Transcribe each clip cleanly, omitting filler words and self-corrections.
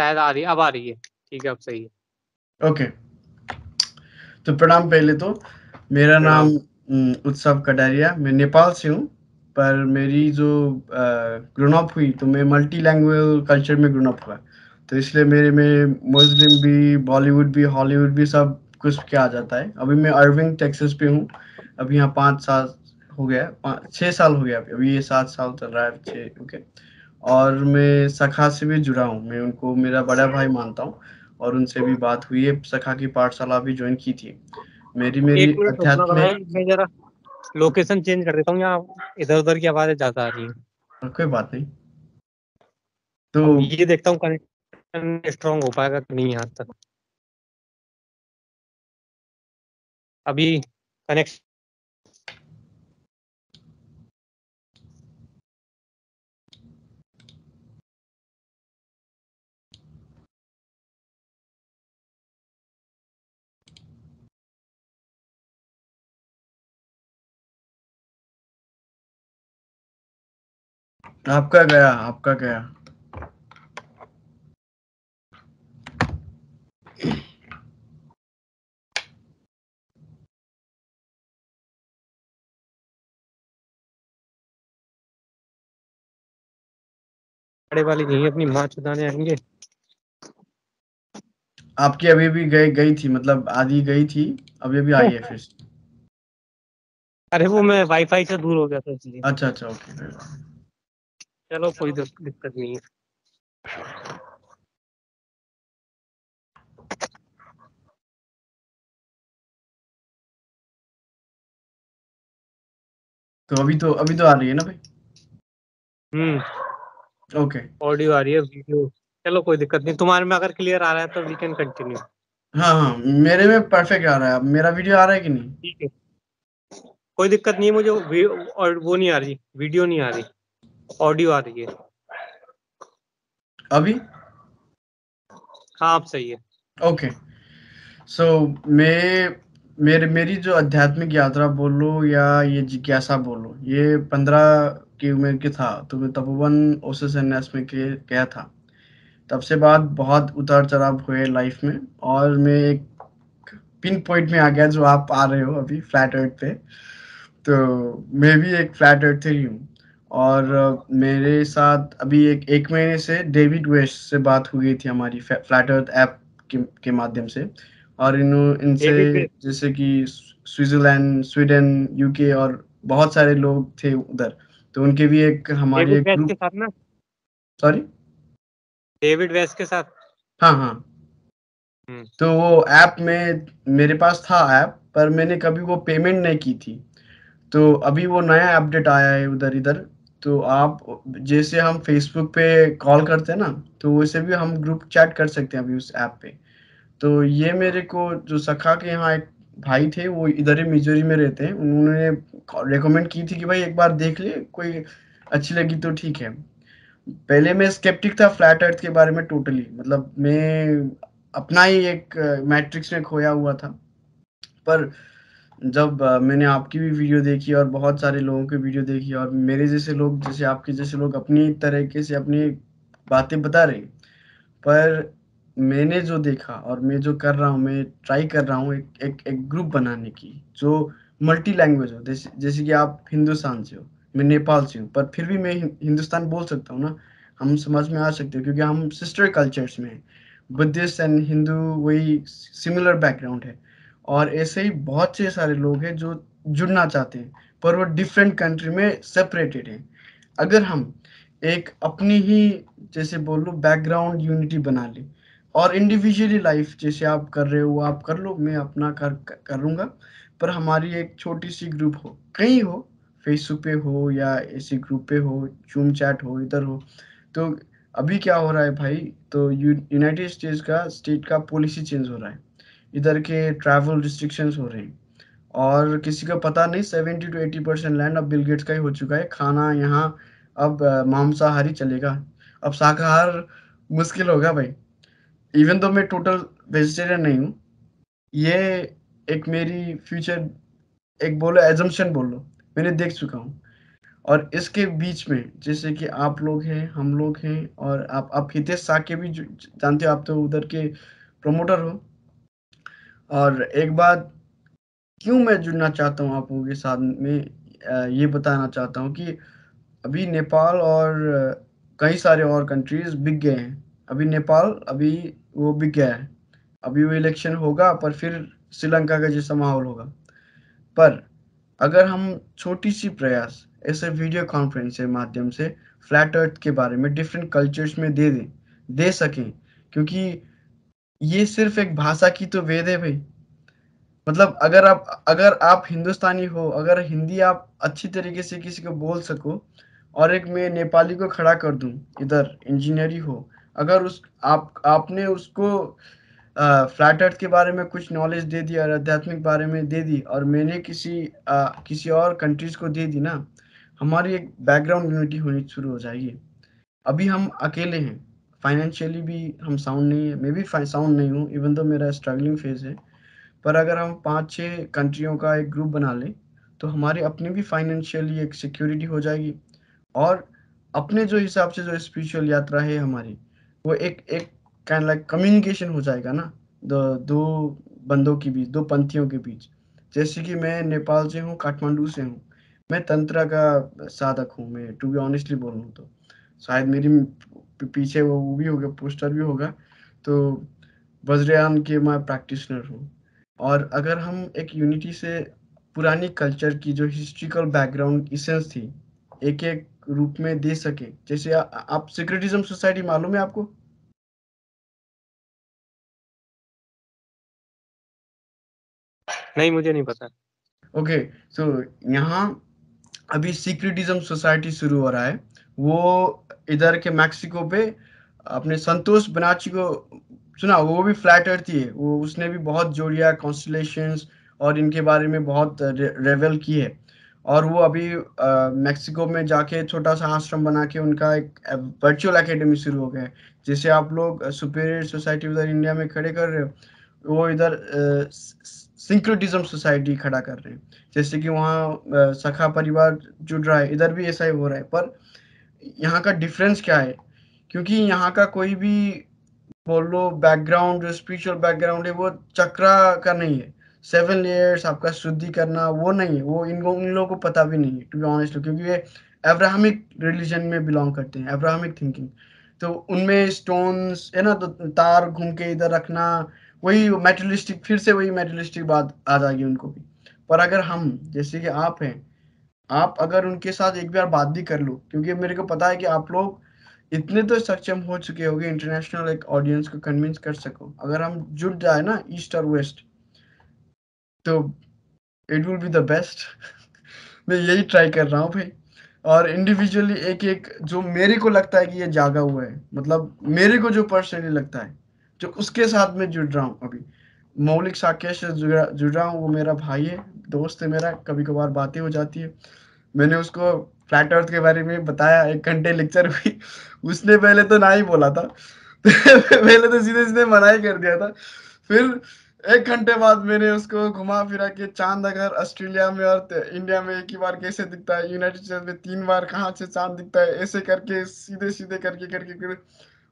शायद आ रही है, अब आ रही है। ठीक है, अब सही है। ओके, तो प्रणाम। पहले तो मेरा नाम उत्सव कटारिया, मैं नेपाल से हूँ, पर मेरी जो ग्रोन अप हुई तो मैं मल्टी लैंग्वेज कल्चर में ग्रोन अप हुआ, तो इसलिए मेरे में मुस्लिम भी, बॉलीवुड भी, हॉलीवुड भी सब कुछ क्या आ जाता है। अभी मैं अर्विंग टेक्सास पे हूँ। अभी यहाँ 5 साल हो गया, 6 साल हो गया, अभी ये 7 साल चल रहा है, 6। ओके, और मैं सखा से भी जुड़ा हूँ, मैं उनको मेरा बड़ा भाई मानता हूँ, और उनसे भी बात हुई है। सखा की पाठशाला भी ज्वाइन की थी। मेरी एक मिनट रुकना अध्यात्म भाई, मैं जरा लोकेशन चेंज कर देता हूँ, यहाँ इधर उधर की आवाजें ज्यादा आ रही हैं। कोई बात नहीं। तो अब ये देखता हूँ कनेक्शन स्ट्रांग हो पाएगा कि नहीं यहाँ तक। अभी कनेक्शन आपका गया। बड़े वाली नहीं है, अपनी माँ चुदाने आएंगे। आपकी अभी भी गई थी, मतलब आधी गई थी, अभी अभी आई है फिर से। अरे वो मैं वाईफाई से दूर हो गया था इसलिए। अच्छा अच्छा, ओके, कोई बात नहीं। चलो कोई दिक्कत नहीं है। तो अभी तो आ रही है ना भाई? ओके। ऑडियो आ रही है, वीडियो चलो कोई दिक्कत नहीं। तुम्हारे में अगर क्लियर आ रहा है तो वी कैन कंटिन्यू। हाँ हाँ, मेरे में परफेक्ट आ रहा है। मेरा वीडियो आ रहा है कि नहीं? ठीक है, कोई दिक्कत नहीं है मुझे। और वो नहीं आ रही, वीडियो नहीं आ रही, ऑडियो आ रही है। अभी? हाँ अब सही है। ओके। सो मेरी जो आध्यात्मिक यात्रा बोलो या ये जिज्ञासा बोलो, ये 15 की उम्र के था, तो मैं तपोवन ओसिस संन्यास में गया था। तब से बाद बहुत उतार चढ़ाव हुए लाइफ में, और मैं एक पिन पॉइंट में आ गया जो आप आ रहे हो अभी, फ्लैट अर्थ पे। तो मैं भी एक फ्लैट अर्थर ही हूँ। और मेरे साथ अभी एक महीने से डेविड वेस्ट से बात हुई थी हमारी, फ्लैट अर्थ ऐप के माध्यम से। और इनसे डेविड वेस्ट। जैसे कि स्विट्जरलैंड, स्वीडन, यूके और बहुत सारे लोग थे उधर, तो उनके भी हमारी डेविड एक वेस्ट के ग्रुप। साथ ना? सॉरी? डेविड वेस्ट के साथ। हाँ हाँ। हम्म। तो वो ऐप में मेरे पास था ऐप, पर मैंने कभी वो पेमेंट नहीं की थी। तो अभी वो नया अपडेट आया है उधर इधर। तो आप जैसे हम फेसबुक पे कॉल करते हैं ना, तो वैसे भी हम ग्रुप चैट कर सकते हैं अभी उस ऐप पे। तो ये मेरे को जो सखा के यहाँ एक भाई थे, वो इधर ही मिजोरी में रहते हैं, उन्होंने रेकमेंड की थी कि भाई एक बार देख ले, कोई अच्छी लगी तो ठीक है। पहले मैं स्केप्टिक था फ्लैट अर्थ के बारे में टोटली, मतलब मैं अपना ही एक मैट्रिक्स में खोया हुआ था। पर जब मैंने आपकी भी वीडियो देखी और बहुत सारे लोगों की वीडियो देखी, और मेरे जैसे लोग, जैसे आपके जैसे लोग अपनी तरीके से अपनी बातें बता रहे, पर मैंने जो देखा और मैं जो कर रहा हूँ, मैं ट्राई कर रहा हूँ एक ग्रुप बनाने की जो मल्टी लैंग्वेज हो। जैसे कि आप हिंदुस्तान से हो, मैं नेपाल से हूँ, पर फिर भी मैं हिंदुस्तान बोल सकता हूँ ना, हम समझ में आ सकते हो, क्योंकि हम सिस्टर कल्चर्स में हैं। बुद्धिस्ट एंड हिंदू वही सिमिलर बैकग्राउंड है। और ऐसे ही बहुत से सारे लोग हैं जो जुड़ना चाहते हैं, पर वो डिफरेंट कंट्री में सेपरेटेड हैं। अगर हम एक अपनी ही, जैसे बोल लो, बैकग्राउंड यूनिटी बना ले, और इंडिविजुअली लाइफ जैसे आप कर रहे हो वो आप कर लो, मैं अपना करूँगा, पर हमारी एक छोटी सी ग्रुप हो, कहीं हो, फेसबुक पे हो या ऐसे ग्रुप पे हो, जूम चैट हो, इधर हो। तो अभी क्या हो रहा है भाई, तो यूनाइटेड स्टेट का पॉलिसी चेंज हो रहा है, इधर के ट्रैवल रिस्ट्रिक्शंस हो रहे हैं, और किसी को पता नहीं 70 to 80% लैंड अब बिल गेट्स का ही हो चुका है। खाना यहाँ अब मांसाहारी चलेगा, अब शाकाहार मुश्किल होगा भाई। इवन तो मैं टोटल वेजिटेरियन नहीं हूँ, ये एक मेरी फ्यूचर, एक बोलो एजम्पशन बोलो, मैंने देख चुका हूँ। और इसके बीच में जैसे कि आप लोग हैं, हम लोग हैं, और आप हितेश साके भी जानते हो, आप तो उधर के प्रमोटर हो। और एक बात क्यों मैं जुड़ना चाहता हूँ आप लोगों के साथ में, ये बताना चाहता हूँ कि अभी नेपाल और कई सारे और कंट्रीज बिक गए हैं। अभी नेपाल अभी वो बिक गया है। अभी वो इलेक्शन होगा पर फिर श्रीलंका का जैसा माहौल होगा। पर अगर हम छोटी सी प्रयास ऐसे वीडियो कॉन्फ्रेंस के माध्यम से फ्लैट अर्थ के बारे में डिफरेंट कल्चर्स में दे सकें, क्योंकि ये सिर्फ एक भाषा की तो वेद है भाई। मतलब अगर आप हिंदुस्तानी हो, अगर हिंदी आप अच्छी तरीके से किसी को बोल सको, और एक मैं नेपाली को खड़ा कर दूं इधर इंजीनियरी हो, अगर उस आपने उसको फ्लैट अर्थ के बारे में कुछ नॉलेज दे दी और आध्यात्मिक बारे में दे दी, और मैंने किसी और कंट्रीज को दे दी ना, हमारी एक बैकग्राउंड यूनिटी होनी शुरू हो जाएगी। अभी हम अकेले हैं, फाइनेंशियली भी हम साउंड नहीं है, मैं भी साउंड नहीं हूँ, इवन तो मेरा स्ट्रगलिंग फेज है। पर अगर हम 5-6 कंट्रियों का एक ग्रुप बना लें, तो हमारी अपनी भी फाइनेंशियली एक सिक्योरिटी हो जाएगी। और अपने जो हिसाब से जो स्पिरिचुअल यात्रा है हमारी, वो एक एक काइंड लाइक कम्युनिकेशन हो जाएगा ना, दो बंदों के बीच, दो पंथियों के बीच। जैसे कि मैं नेपाल से हूँ, काठमांडू से हूँ, मैं तंत्र का साधक हूँ, मैं टू बी ऑनेस्टली बोलूँ तो शायद मेरी पीछे वो भी होगा, पोस्टर भी होगा। तो वज्रयान के मैं प्रैक्टिशनर हूँ। और अगर हम एक यूनिटी से पुरानी कल्चर की जो हिस्ट्रिकल बैकग्राउंड इसेंस थी, एक एक रूप में दे सके, जैसे आप सिक्रेटिज्म सोसाइटी मालूम है आपको? नहीं, मुझे नहीं पता। ओके, सो यहाँ अभी सिक्रेटिज्म सोसाइटी शुरू हो रहा है। वो इधर के मैक्सिको पे अपने संतोष बनाची को सुना, वो भी फ्लैट अर्थ ही है, वो उसने भी बहुत जोड़िया कॉन्स्टलेशंस और इनके बारे में बहुत रेवल की है। और वो अभी मैक्सिको में जाके छोटा सा आश्रम बना के उनका एक वर्चुअल एकेडमी शुरू हो गया है। जैसे आप लोग सुपीरियर सोसाइटी उधर इंडिया में खड़े कर रहे हो, वो इधर सिंक्रेटिज्म सोसाइटी खड़ा कर रहे हैं। जैसे कि वहाँ सखा परिवार जुड़ रहा है, इधर भी ऐसा ही हो रहा है। पर यहाँ का डिफरेंस क्या है? क्योंकि यहाँ का कोई भी बोल लो बैकग्राउंड, जो स्पिरिचुअल बैकग्राउंड है, वो चक्रा का नहीं है। 7 लेयर्स आपका शुद्धि करना वो नहीं है, वो इन लोगों को पता भी नहीं है टू बी ऑनेस्ट, क्योंकि ये अब्राहमिक रिलीजन में बिलोंग करते हैं, अब्राहमिक थिंकिंग। तो उनमें स्टोन्स है ना, तो तार घूम के इधर रखना, वही मेटलिस्टिक, फिर से वही मेटलिस्टिक बात आ जाएगी उनको भी। पर अगर हम जैसे कि आप हैं, आप अगर उनके साथ एक बार बात भी कर लो, क्योंकि मेरे को पता है कि आप लोग इतने तो सक्षम हो चुके होगे इंटरनेशनल एक ऑडियंस को कन्विंस कर सको। अगर हम जुट जाए ना ईस्ट और वेस्ट, तो it will be the best. मैं यही ट्राई कर रहा हूँ भाई। और इंडिविजुअली एक एक जो मेरे को लगता है कि ये जागा हुआ है, मतलब मेरे को जो पर्सनली लगता है, जो उसके साथ में जुड़ रहा हूँ अभी। मौलिक साक्य से जुड़ रहा हूँ, वो मेरा भाई है, दोस्त है मेरा, कभी कभार बातें हो जाती है। मैंने उसको फ्लैट अर्थ के बारे में बताया, 1 घंटे लेक्चर हुई। उसने पहले तो ना ही बोला था। पहले तो सीधे सीधे मना ही कर दिया था। फिर 1 घंटे बाद मैंने उसको घुमा फिरा के चांद अगर ऑस्ट्रेलिया में और इंडिया में एक ही बार कैसे दिखता है, यूनाइटेड स्टेट्स में 3 बार कहाँ से चांद दिखता है, ऐसे करके सीधे सीधे करके करके करके,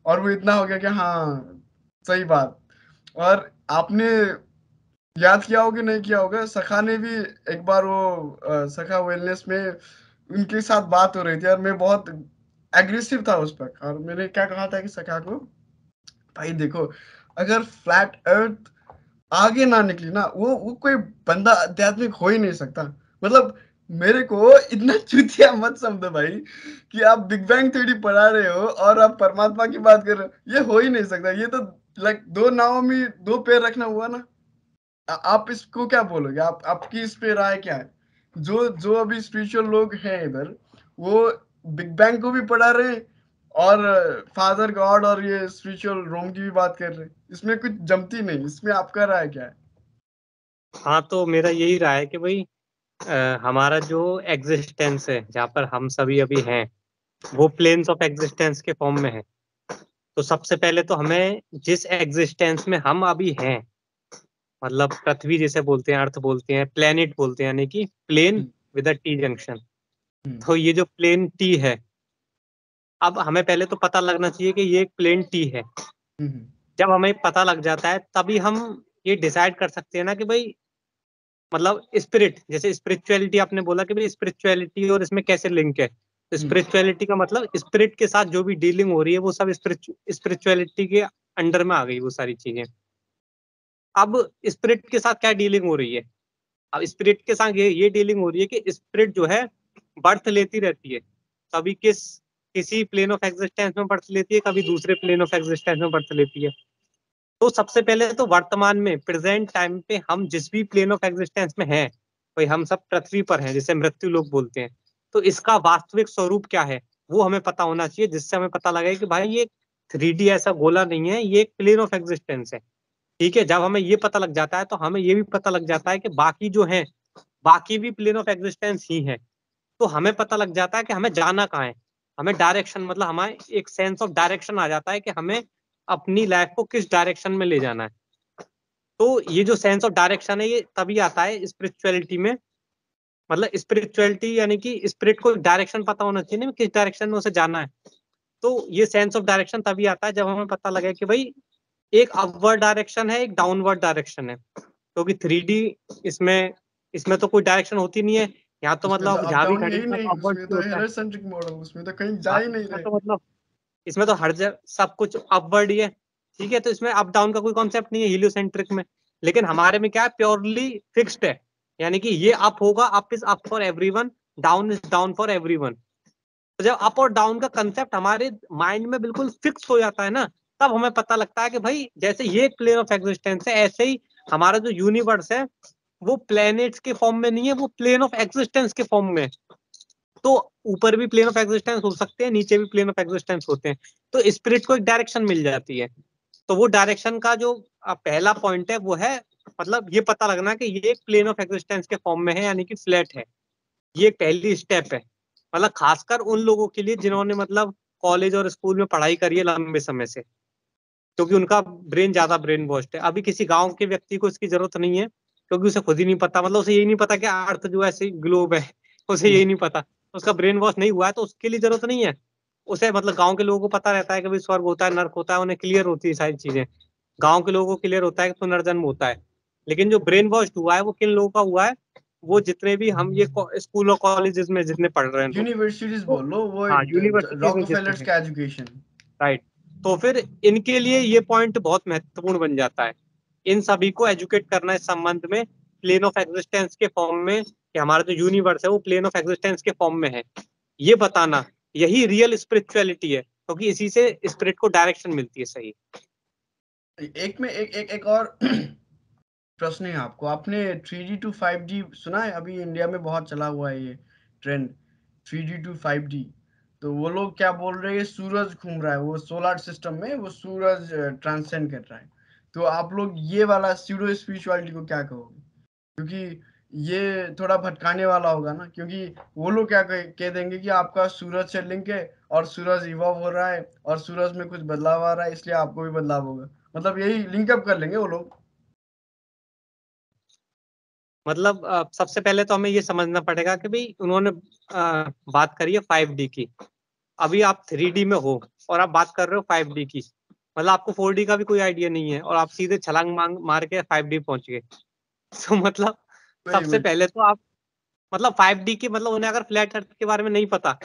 और वो इतना हो गया कि हाँ सही बात। और आपने याद किया होगा नहीं किया होगा, सखा ने भी एक बार वो सखा वेलनेस में उनके साथ बात हो रही थी, और मैं बहुत एग्रेसिव था उस पर। और मैंने क्या कहा था कि सखा को, भाई देखो, अगर फ्लैट अर्थ आगे ना निकली ना, वो कोई बंदा आध्यात्मिक हो ही नहीं सकता। मतलब मेरे को इतना चूतिया मत समझो भाई, कि आप बिग बैंग थ्योरी पढ़ा रहे हो और आप परमात्मा की बात कर रहे हो, ये हो ही नहीं सकता। ये तो लाइक दो नावों में 2 पैर रखना हुआ ना। आप इसको क्या बोलोगे? आपकी इस पे राय क्या है? जो जो अभी स्पिरिचुअल लोग हैं इधर, वो बिग बैंग को भी पढ़ा रहे हैं, और फादर गॉड और ये स्पिरिचुअल रोम की भी बात कर रहे हैं। इसमें कुछ जमती नहीं। इसमें आपका राय क्या है? हाँ, तो मेरा यही रहा है कि भाई हमारा जो एग्जिस्टेंस है, जहाँ पर हम सभी अभी हैं, वो प्लेन्स ऑफ एग्जिस्टेंस के फॉर्म में है। तो सबसे पहले तो हमें जिस एग्जिस्टेंस में हम अभी हैं, मतलब पृथ्वी जिसे बोलते हैं, अर्थ बोलते हैं, प्लेनेट बोलते हैं, यानी कि plane with a T junction, तो ये जो प्लेन टी है, अब हमें पहले तो पता लगना चाहिए कि ये एक प्लेन टी है। जब हमें पता लग जाता है तभी हम ये डिसाइड कर सकते हैं ना कि भाई मतलब स्पिरिट, जैसे स्पिरिचुअलिटी आपने बोला कि भाई स्पिरिचुअलिटी और इसमें कैसे लिंक है, तो स्पिरिचुअलिटी का मतलब स्पिरिट के साथ जो भी डीलिंग हो रही है वो सब स्पिरिचुअलिटी के अंडर में आ गई वो सारी चीजें। अब स्पिरिट के साथ क्या डीलिंग हो रही है? अब स्पिरिट के साथ ये डीलिंग हो रही है कि स्पिरिट जो है बर्थ लेती रहती है, कभी किसी प्लेन ऑफ एग्जिस्टेंस में बर्थ लेती है, कभी दूसरे प्लेन ऑफ एग्जिस्टेंस में बर्थ लेती है। तो सबसे पहले तो वर्तमान में प्रेजेंट टाइम पे हम जिस भी प्लेन ऑफ एग्जिस्टेंस में हैं, भाई हम सब पृथ्वी पर हैं जिसे मृत्यु लोग बोलते हैं, तो इसका वास्तविक स्वरूप क्या है वो हमें पता होना चाहिए, जिससे हमें पता लगे कि भाई ये 3D ऐसा गोला नहीं है, ये एक प्लेन ऑफ एग्जिस्टेंस है। ठीक है, जब हमें ये पता लग जाता है तो हमें ये भी पता लग जाता है कि बाकी जो है बाकी भी प्लेन ऑफ एग्जिस्टेंस ही है। तो हमें पता लग जाता है कि हमें जाना कहाँ है, हमें डायरेक्शन मतलब हमारे एक सेंस ऑफ डायरेक्शन आ जाता है कि हमें अपनी लाइफ को किस डायरेक्शन में ले जाना है। तो ये जो सेंस ऑफ डायरेक्शन है ये तभी आता है स्पिरिचुअलिटी में, मतलब स्पिरिचुअलिटी यानी कि स्पिरिट को डायरेक्शन पता होना चाहिए ना किस डायरेक्शन में उसे जाना है। तो ये सेंस ऑफ डायरेक्शन तभी आता है जब हमें पता लगे कि भाई एक अपवर्ड डायरेक्शन है, एक डाउनवर्ड डायरेक्शन है, क्योंकि 3D इसमें इसमें तो कोई डायरेक्शन होती नहीं है। यहाँ तो उसमें तो मतलब अप जहाँ भी डाउन है खड़े ही हैं सब नहीं, अपवर्ड उसमें ही तो होता है। हेलोसेंट्रिक मॉडल, उसमें तो कहीं जा हाँ, ही नहीं इसमें रहे। तो मतलब इसमें तो हर जगह सब कुछ अपवर्ड ही है। ठीक है, तो इसमें अप डाउन का कोई कॉन्सेप्ट नहीं है हीलियोसेंट्रिक में। लेकिन हमारे में क्या है, प्योरली फिक्स्ड है, यानी कि ये अप होगा, up is up for everyone, down is down for everyone. तो जब अप और डाउन का कंसेप्ट हमारे माइंड में बिल्कुल फिक्स हो जाता है ना, तब हमें पता लगता है कि भाई जैसे ये एक प्लेन ऑफ एग्जिस्टेंस है, ऐसे ही हमारा जो यूनिवर्स है वो प्लैनेट्स के फॉर्म में नहीं है, वो प्लेन ऑफ एग्जिस्टेंस के फॉर्म में है। तो ऊपर भी प्लेन ऑफ एग्जिस्टेंस हो सकते हैं, नीचे भी प्लेन ऑफ एग्जिस्टेंस होते हैं। तो स्पिरिट को एक डायरेक्शन मिल जाती है। तो वो डायरेक्शन का जो पहला पॉइंट है वो है मतलब ये पता लगना कि ये एक प्लेन ऑफ एग्जिस्टेंस के फॉर्म में है, यानी कि फ्लैट है। ये एक पहली स्टेप है, मतलब खासकर उन लोगों के लिए जिन्होंने मतलब कॉलेज और स्कूल में पढ़ाई करी है लंबे समय से, क्योंकि उनका ब्रेन ज्यादा ब्रेन वॉश्ड है। अभी किसी गांव के व्यक्ति को इसकी जरूरत नहीं है, क्योंकि उसे खुद ही नहीं पता, मतलब उसे यही नहीं पता कि अर्थ जो है ऐसे ग्लोब है, उसे यही नहीं पता, उसका ब्रेन वॉश नहीं हुआ है तो उसके लिए जरूरत नहीं है। उसे मतलब गांव के लोगों को पता रहता है कि भाई स्वर्ग होता है, नर्क होता है, उन्हें क्लियर होती है सारी चीजें। गांव के लोगों को क्लियर होता है कि पुनर्जन्म होता है। लेकिन जो ब्रेन वॉश हुआ है वो किन लोगों का हुआ है? वो जितने भी हम ये स्कूल और कॉलेजेस में जितने पढ़ रहे हैं लोग। यूनिवर्सिटीज तो बोल लो, वो हाँ, यूनिवर्सिटीज में जितने रॉकफेलर्स हैं, का एजुकेशन। राइट। तो फिर इनके लिए ये पॉइंट बहुत महत्वपूर्ण बन जाता है, इन सभी को एजुकेट करना इस संबंध में प्लेन ऑफ एग्जिस्टेंस के फॉर्म में, कि हमारा जो यूनिवर्स है वो प्लेन ऑफ एग्जिस्टेंस के फॉर्म में है, ये बताना। यही रियल स्पिरिचुअलिटी है, क्योंकि इसी से स्पिरिट को डायरेक्शन मिलती है सही। एक में एक और प्रश्न है आपको, आपने 3D टू 5D सुना है? अभी इंडिया में बहुत चला हुआ है ये ट्रेंड, 3D टू 5D। तो वो लोग क्या बोल रहे हैं, सूरज घूम रहा है, वो सोलर सिस्टम में वो सूरज ट्रांसेंड कर रहा है। तो आप लोग ये वाला स्यूडो स्पिरिचुअलिटी को क्या कहोगे? क्योंकि ये थोड़ा भटकाने वाला होगा ना, क्योंकि वो लोग क्या कह देंगे कि आपका सूरज से लिंक है और सूरज इवॉल्व हो रहा है और सूरज में कुछ बदलाव आ रहा है, इसलिए आपको भी बदलाव होगा। मतलब यही लिंकअप कर लेंगे वो लोग। मतलब सबसे पहले तो हमें ये समझना पड़ेगा कि भाई उन्होंने बात करी है 5D की, अभी आप 3D में हो और आप बात कर रहे हो 5D की, मतलब आपको 4D का भी कोई आइडिया नहीं है और आप सीधे छलांग मार के 5D पहुंच गए। तो मतलब वही सबसे वही। पहले तो आप मतलब 5D की मतलब उन्हें अगर फ्लैट अर्थ के बारे में नहीं पता,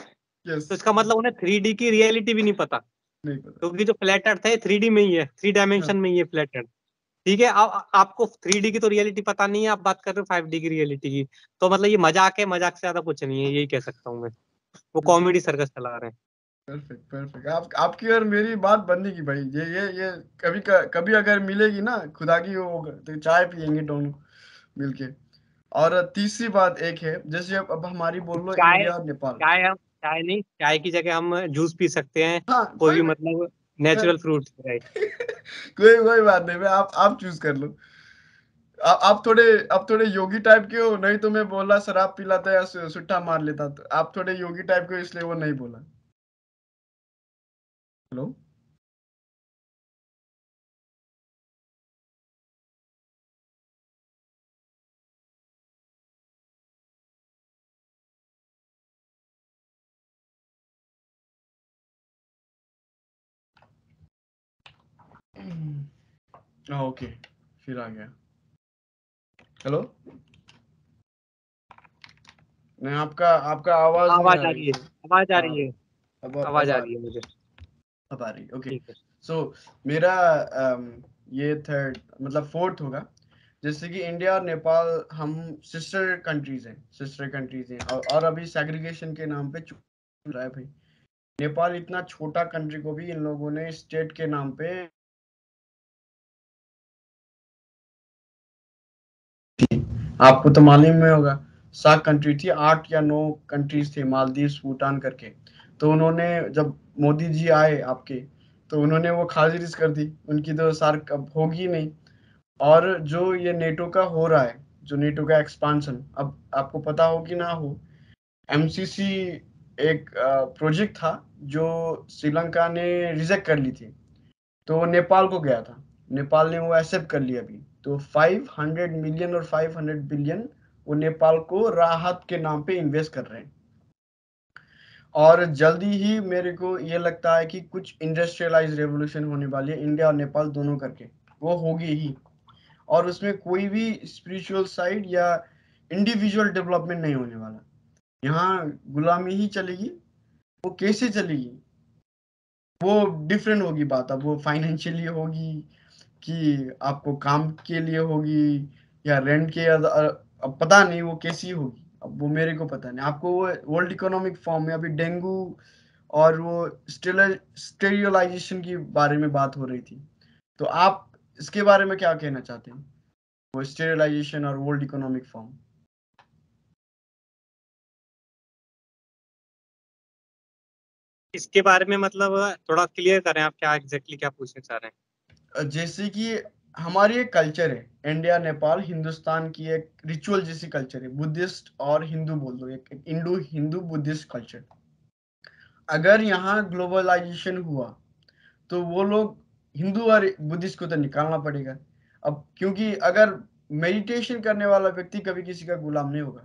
यस। तो इसका मतलब उन्हें 3D की रियलिटी भी नहीं पता, नहीं पता। क्योंकि जो फ्लैट अर्थ है 3D में ही है, थ्री हाँ। डायमेंशन में ही है फ्लैट अर्थ। ठीक है, आपको 3D की तो रियलिटी पता नहीं है, आप बात कर रहे हो 5D की रियलिटी की। तो मतलब ये मजाक है, मजाक से ज्यादा कुछ नहीं है, यही कह सकता हूँ मैं। वो कॉमेडी सर्कस चला रहे हैं। परफेक्ट परफेक्ट, आप आपकी और मेरी बात बनेगी भाई, ये कभी कभी अगर मिलेगी ना खुदा की वो, तो चाय पियेंगे दोनों मिलके। और तीसरी बात एक है, जैसे अब हमारी बोल लो चाय, इंडिया और नेपाल। चाय नहीं, चाय की जगह हम जूस पी सकते हैं, हाँ कोई कोई भी नहीं। मतलब हाँ। Natural fruit, right. कोई कोई बात नहीं, मैं आप चूज कर लो। आप थोड़े योगी टाइप के हो, नहीं तो मैं बोला शराब पिलाता या सुट्टा मार लेता, तो आप थोड़े योगी टाइप के हो इसलिए वो नहीं बोला। हेलो। ओके, फिर आ गया। हेलो, नहीं आपका आपका आवाज नहीं आ आवाज आ रही रही है, थी। आवाज आ हाँ, रही है, अब आवाज आ आ रही रही, है मुझे। अब आ रही। ओके, ठीक है। सो मेरा ये थर्ड मतलब फोर्थ होगा। जैसे कि इंडिया और नेपाल हम सिस्टर कंट्रीज हैं, सिस्टर कंट्रीज हैं, और अभी सेग्रीगेशन के नाम पे चल रहा है भाई। नेपाल इतना छोटा कंट्री को भी इन लोगों ने स्टेट के नाम पे, आपको तो मालूम में होगा, 7 कंट्री थी, 8 या 9 कंट्रीज थे, मालदीव, भूटान करके। तो उन्होंने जब मोदी जी आए आपके, तो उन्होंने वो खारिज कर दी, उनकी तो सार्क अब होगी नहीं। और जो ये नेटो का हो रहा है, जो नेटो का एक्सपांशन, अब आपको पता हो कि ना हो, एमसीसी एक प्रोजेक्ट था जो श्रीलंका ने रिजेक्ट कर ली थी, तो वो नेपाल को गया था। नेपाल ने वो एक्सेप्ट कर लिया अभी। तो 500 मिलियन और 500 बिलियन वो नेपाल को राहत के नाम पे इन्वेस्ट कर रहे हैं। और जल्दी ही मेरे को ये लगता है कि कुछ इंडस्ट्रियलाइज रेवोल्यूशन होने वाली है, इंडिया और नेपाल दोनों करके, वो होगी ही। और उसमें कोई भी स्पिरिचुअल साइड या इंडिविजुअल डेवलपमेंट नहीं होने वाला। यहाँ गुलामी ही चलेगी। वो कैसे चलेगी, वो डिफरेंट होगी बात। अब वो फाइनेंशियली होगी कि आपको काम के लिए होगी, या रेंट के, अब पता नहीं वो कैसी होगी, अब वो मेरे को पता नहीं। आपको वो वर्ल्ड इकोनॉमिक फॉर्म में अभी डेंगू और वो स्टेरिलाइजेशन की बारे में बात हो रही थी, तो आप इसके बारे में क्या कहना चाहते हैं, वो स्टेरिलाइजेशन और वर्ल्ड इकोनॉमिक फॉर्म? इसके बारे में मतलब थोड़ा क्लियर करें, आप क्या एग्जैक्टली क्या पूछना चाह रहे हैं? जैसे कि हमारी एक कल्चर है, इंडिया नेपाल हिंदुस्तान की एक रिचुअल जैसी कल्चर है, बुद्धिस्ट और हिंदू बोल दो, एक इंडो हिंदू बुद्धिस्ट कल्चर। अगर यहाँ ग्लोबलाइजेशन हुआ, तो वो लोग हिंदू और बुद्धिस्ट को तो निकालना पड़ेगा। अब क्योंकि अगर मेडिटेशन करने वाला व्यक्ति कभी किसी का गुलाम नहीं होगा।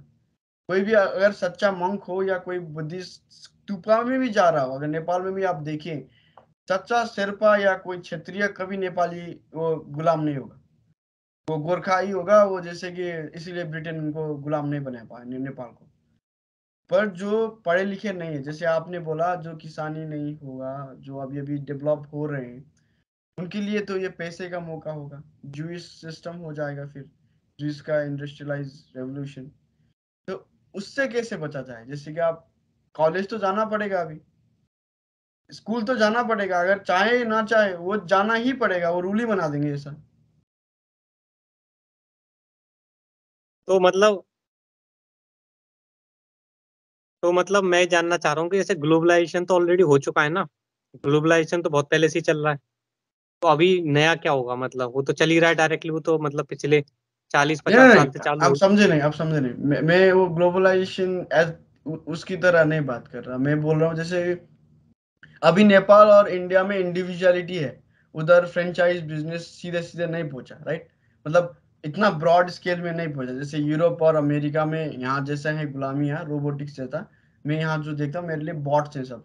कोई भी अगर सच्चा मंक हो या कोई बुद्धिस्ट टुपा में भी जा रहा हो, अगर नेपाल में भी आप देखें, सच्चा शेरपा या कोई क्षत्रिय कभी नेपाली वो गुलाम नहीं होगा, वो गोरखा ही होगा वो। जैसे कि इसीलिए ब्रिटेन उनको गुलाम नहीं बना पाया नेपाल को। पर जो पढ़े लिखे नहीं है, जैसे आपने बोला, जो किसानी नहीं होगा, जो अभी अभी डेवलप हो रहे हैं, उनके लिए तो ये पैसे का मौका होगा। जूइश सिस्टम हो जाएगा फिर, जूइश का इंडस्ट्रियलाइज रेवोल्यूशन। तो उससे कैसे बचा जाए? जैसे कि आप कॉलेज तो जाना पड़ेगा अभी, स्कूल तो जाना पड़ेगा, अगर चाहे ना चाहे वो जाना ही पड़ेगा, वो रूल ही बना देंगे ऐसा। तो मतलब मैं जानना चाह रहा हूँ कि जैसे ग्लोबलाइजेशन तो ऑलरेडी हो चुका है ना, ग्लोबलाइजेशन तो बहुत पहले से ही चल रहा है। तो अभी नया क्या होगा? मतलब वो तो चल ही रहा है डायरेक्टली, वो तो मतलब पिछले चालीस नहीं पचास नहीं साल नहीं, से चालू आप हो। समझे नहीं, आप समझे नहीं। मैं वो ग्लोबलाइजेशन एज उसकी तरह नहीं बात कर रहा। मैं बोल रहा हूँ जैसे अभी नेपाल और इंडिया में इंडिविजुअलिटी है, उधर फ्रेंचाइज बिजनेस सीधे सीधे नहीं पहुंचा, राइट? मतलब इतना ब्रॉड स्केल में नहीं पहुंचा जैसे यूरोप और अमेरिका में। यहाँ जैसा है गुलामी, है रोबोटिक्स जैसा। मैं यहाँ जो देखता हूँ, मेरे लिए बॉट्स हैं सब।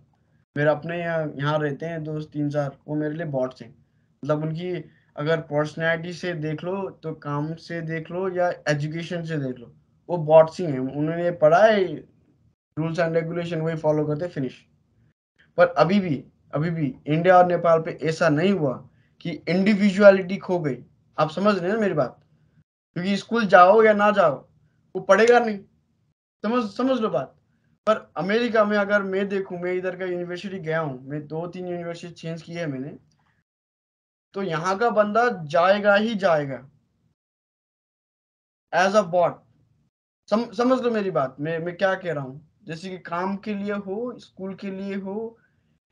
मेरे अपने यहाँ यहाँ रहते हैं दोस्त 3 4, वो मेरे लिए बॉट्स हैं। मतलब उनकी अगर पर्सनैलिटी से देख लो, तो काम से देख लो या एजुकेशन से देख लो, वो बॉट्स ही हैं। उन्होंने पढ़ा है, रूल्स एंड रेगुलेशन वही फॉलो करते, फिनिश। पर अभी भी इंडिया और नेपाल पे ऐसा नहीं हुआ कि इंडिविजुअलिटी खो गई। आप समझ रहे हैं ना मेरी बात? क्योंकि स्कूल जाओ या ना जाओ, वो पढ़ेगा नहीं। समझ समझ लो बात। पर अमेरिका में अगर मैं देखूं, मैं इधर का यूनिवर्सिटी गया हूं, मैं 2 3 यूनिवर्सिटी चेंज की है मैंने, तो यहाँ का बंदा जाएगा ही जाएगा एज अ बॉट। समझ लो मेरी बात, मैं क्या कह रहा हूँ। जैसे कि काम के लिए हो, स्कूल के लिए हो,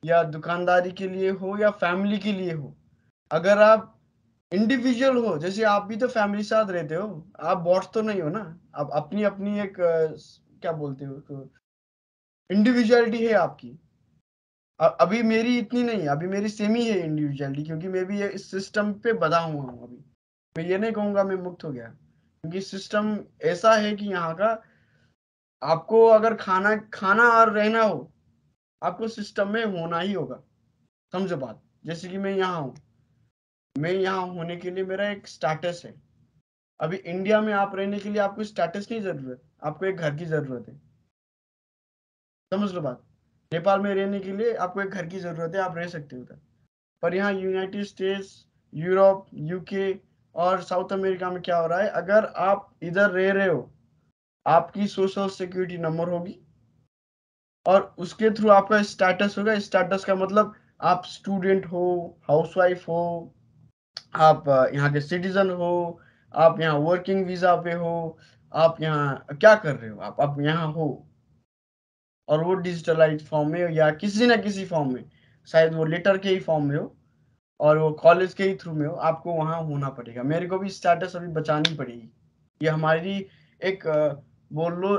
या दुकानदारी के लिए हो, या फैमिली के लिए हो, अगर आप इंडिविजुअल हो, जैसे आप भी तो फैमिली साथ रहते हो, आप बॉस तो नहीं हो ना। आप अपनी अपनी एक क्या बोलते हो तो इंडिविजुअलिटी है आपकी। अभी मेरी इतनी नहीं है, अभी मेरी सेमी है इंडिविजुअलिटी, क्योंकि मैं भी इस सिस्टम पे बधा हुआ हूँ अभी। मैं ये नहीं कहूंगा मैं मुक्त हो गया, क्योंकि सिस्टम ऐसा है कि यहाँ का, आपको अगर खाना खाना और रहना हो, आपको सिस्टम में होना ही होगा। समझो बात। जैसे कि मैं यहाँ हूँ, मैं यहाँ होने के लिए मेरा एक स्टेटस है। अभी इंडिया में आप रहने के लिए आपको स्टेटस की जरूरत, आपको एक घर की जरूरत है। समझ लो बात। नेपाल में रहने के लिए आपको एक घर की जरूरत है, आप रह सकते हो उधर। पर यहाँ यूनाइटेड स्टेट्स, यूरोप, यूके और साउथ अमेरिका में क्या हो रहा है, अगर आप इधर रह रहे हो, आपकी सोशल सिक्योरिटी नंबर होगी और उसके थ्रू आपका स्टेटस होगा। स्टेटस का मतलब आप स्टूडेंट हो, हाउसवाइफ हो, आप यहाँ के सिटीजन हो, आप यहाँ वर्किंग वीजा पे हो, आप यहाँ क्या कर रहे हो, आप यहाँ हो, और वो डिजिटलाइज फॉर्म में हो या किसी ना किसी फॉर्म में, शायद वो लेटर के ही फॉर्म में हो और वो कॉलेज के ही थ्रू में हो, आपको वहाँ होना पड़ेगा। मेरे को भी स्टेटस अभी बचानी पड़ेगी। ये हमारी एक बोल लो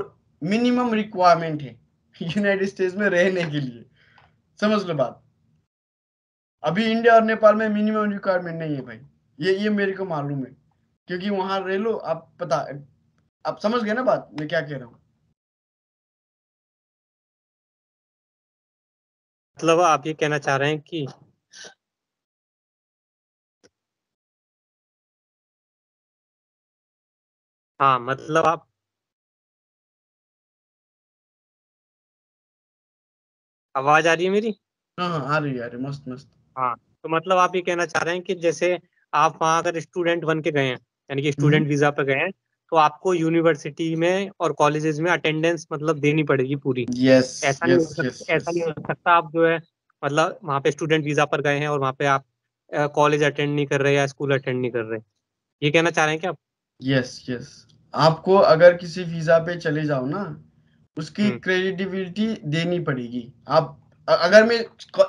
मिनिमम रिक्वायरमेंट है यूनाइटेड स्टेट्स में रहने के लिए। समझ लो बात। अभी इंडिया और नेपाल में मिनिमम रिक्वायरमेंट नहीं है भाई। ये मेरे को मालूम है, क्योंकि वहां रह लो, आप पता, आप समझ गए ना बात मैं क्या कह रहा हूँ। मतलब आप ये कहना चाह रहे हैं कि हाँ, मतलब आप, आवाज आ रही है मेरी? हाँ हाँ, आ रही है मस्त मस्त। हाँ, तो मतलब आप ये कहना चाह रहे हैं कि जैसे आप वहाँ अगर स्टूडेंट बन के गए हैं, यानी कि हम्म। स्टूडेंट वीजा पे गए हैं, तो आपको यूनिवर्सिटी में और कॉलेजेस में अटेंडेंस मतलब देनी पड़ेगी पूरी। यस ऐसा नहीं यस हो यस सकता, ऐसा यस। नहीं हो सकता आप जो है मतलब वहाँ पे स्टूडेंट वीजा पर गए हैं और वहाँ पे आप कॉलेज अटेंड नहीं कर रहे या स्कूल अटेंड नहीं कर रहे, ये कहना चाह रहे हैं क्या आप? Yes yes. आपको अगर किसी वीजा पे चले जाओ ना, उसकी हम्म क्रेडिबिलिटी देनी पड़ेगी। आप अगर मैं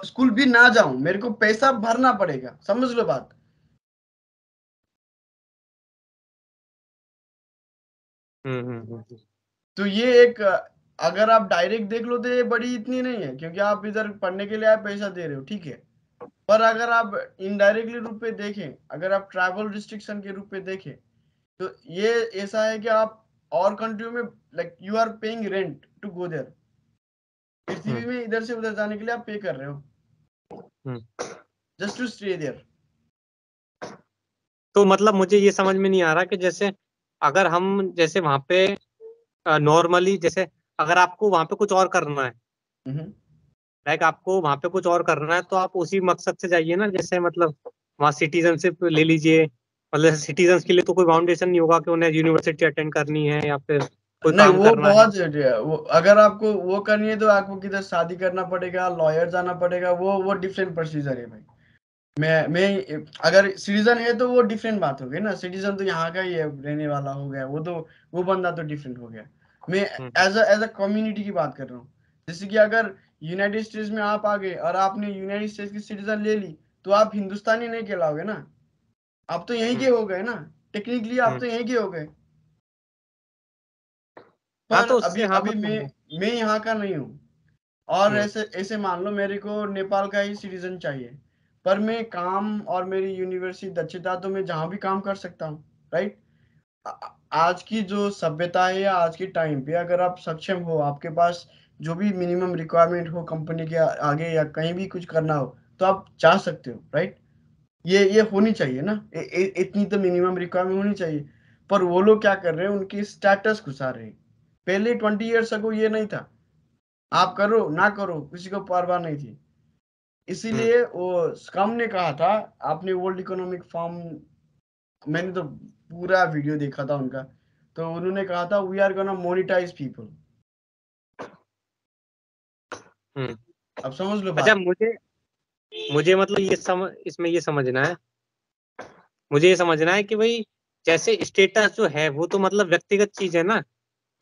स्कूल भी ना जाऊं, मेरे को पैसा भरना पड़ेगा। समझ लो बात। हम्म। तो ये एक अगर आप डायरेक्ट देख लो तो ये बड़ी इतनी नहीं है, क्योंकि आप इधर पढ़ने के लिए आप पैसा दे रहे हो, ठीक है। पर अगर आप इनडायरेक्टली रूप पे देखें, अगर आप ट्रैवल रिस्ट्रिक्शन के रूप पे देखें, तो ये ऐसा है कि आप और कंट्री में, like you are paying rent to go there. पृथ्वी हम्म में इधर से उधर जाने के लिए आप पे कर रहे हो, hmm. Just to stay there. तो मतलब मुझे ये समझ में नहीं आ रहा कि जैसे अगर हम जैसे वहाँ पे नॉर्मली, जैसे अगर आपको वहाँ पे कुछ और करना है, हम्म। लाइक आपको वहाँ पे कुछ और करना है, तो आप उसी मकसद से जाइए ना। जैसे मतलब वहाँ सिटीजनशिप ले लीजिए। मतलब सिटीजन्स के लिए तो कोई बाउंडेशन नहीं होगा कि उन्हें यूनिवर्सिटी अटेंड करनी है या फिर कोई नहीं, काम वो करना है। बहुत जरूरी है। वो अगर आपको वो करनी है तो आपको किधर शादी करना पड़ेगा, लॉयर जाना पड़ेगा, वो डिफरेंट प्रोसीजर है भाई। मैं अगर सिटीजन है तो वो डिफरेंट बात हो गई ना। सिटीजन तो यहाँ का ही है, रहने वाला हो गया वो तो, वो बंदा तो डिफरेंट हो गया। मैं हम्म एज अ कम्युनिटी की बात कर रहा हूँ। जैसे कि अगर यूनाइटेड स्टेट्स में आप आ गए और आपने यूनाइटेड स्टेट्स की सिटीजन ले ली, तो आप हिंदुस्तानी नहीं कहलाओगे ना। आप तो यहीं के हम्म हो गए ना। टेक्निकली आप हम्म। तो यहीं के हो गए। हाँ, पर तो अभी उससे हाँ अभी मतलब। मैं यहाँ का नहीं हूँ। और हम्म ऐसे ऐसे मान लो मेरे को नेपाल का ही सिटीजन चाहिए, पर मैं काम और मेरी यूनिवर्सिटी दक्षता, तो मैं जहाँ भी काम कर सकता हूँ, राइट। आज की जो सभ्यता है या आज के टाइम पे, अगर आप सक्षम हो, आपके पास जो भी मिनिमम रिक्वायरमेंट हो कंपनी के आगे या कहीं भी कुछ करना हो, तो आप जा सकते हो, राइट। ये होनी चाहिए ना। इतनी तो मिनिमम रिक्वायरमेंट होनी चाहिए। पर वो लोग क्या कर रहे हैं, उनकी स्टेटस घुसा रहे हैं। पहले 20 ईयर्स अगो ये नहीं था। आप करो ना करो किसी को परवाह नहीं थी। हम्म। इसीलिए वो स्कम ने कहा था, आपने वर्ल्ड इकोनॉमिक फॉर्म, मैंने तो पूरा वीडियो देखा था उनका, तो उन्होंने कहा था we are gonna monetize people. Hmm. अब समझ लो अच्छा, बात। मुझे मुझे मतलब इसमें ये समझना है, मुझे ये समझना है कि भाई जैसे स्टेटस जो है वो तो मतलब व्यक्तिगत चीज है ना।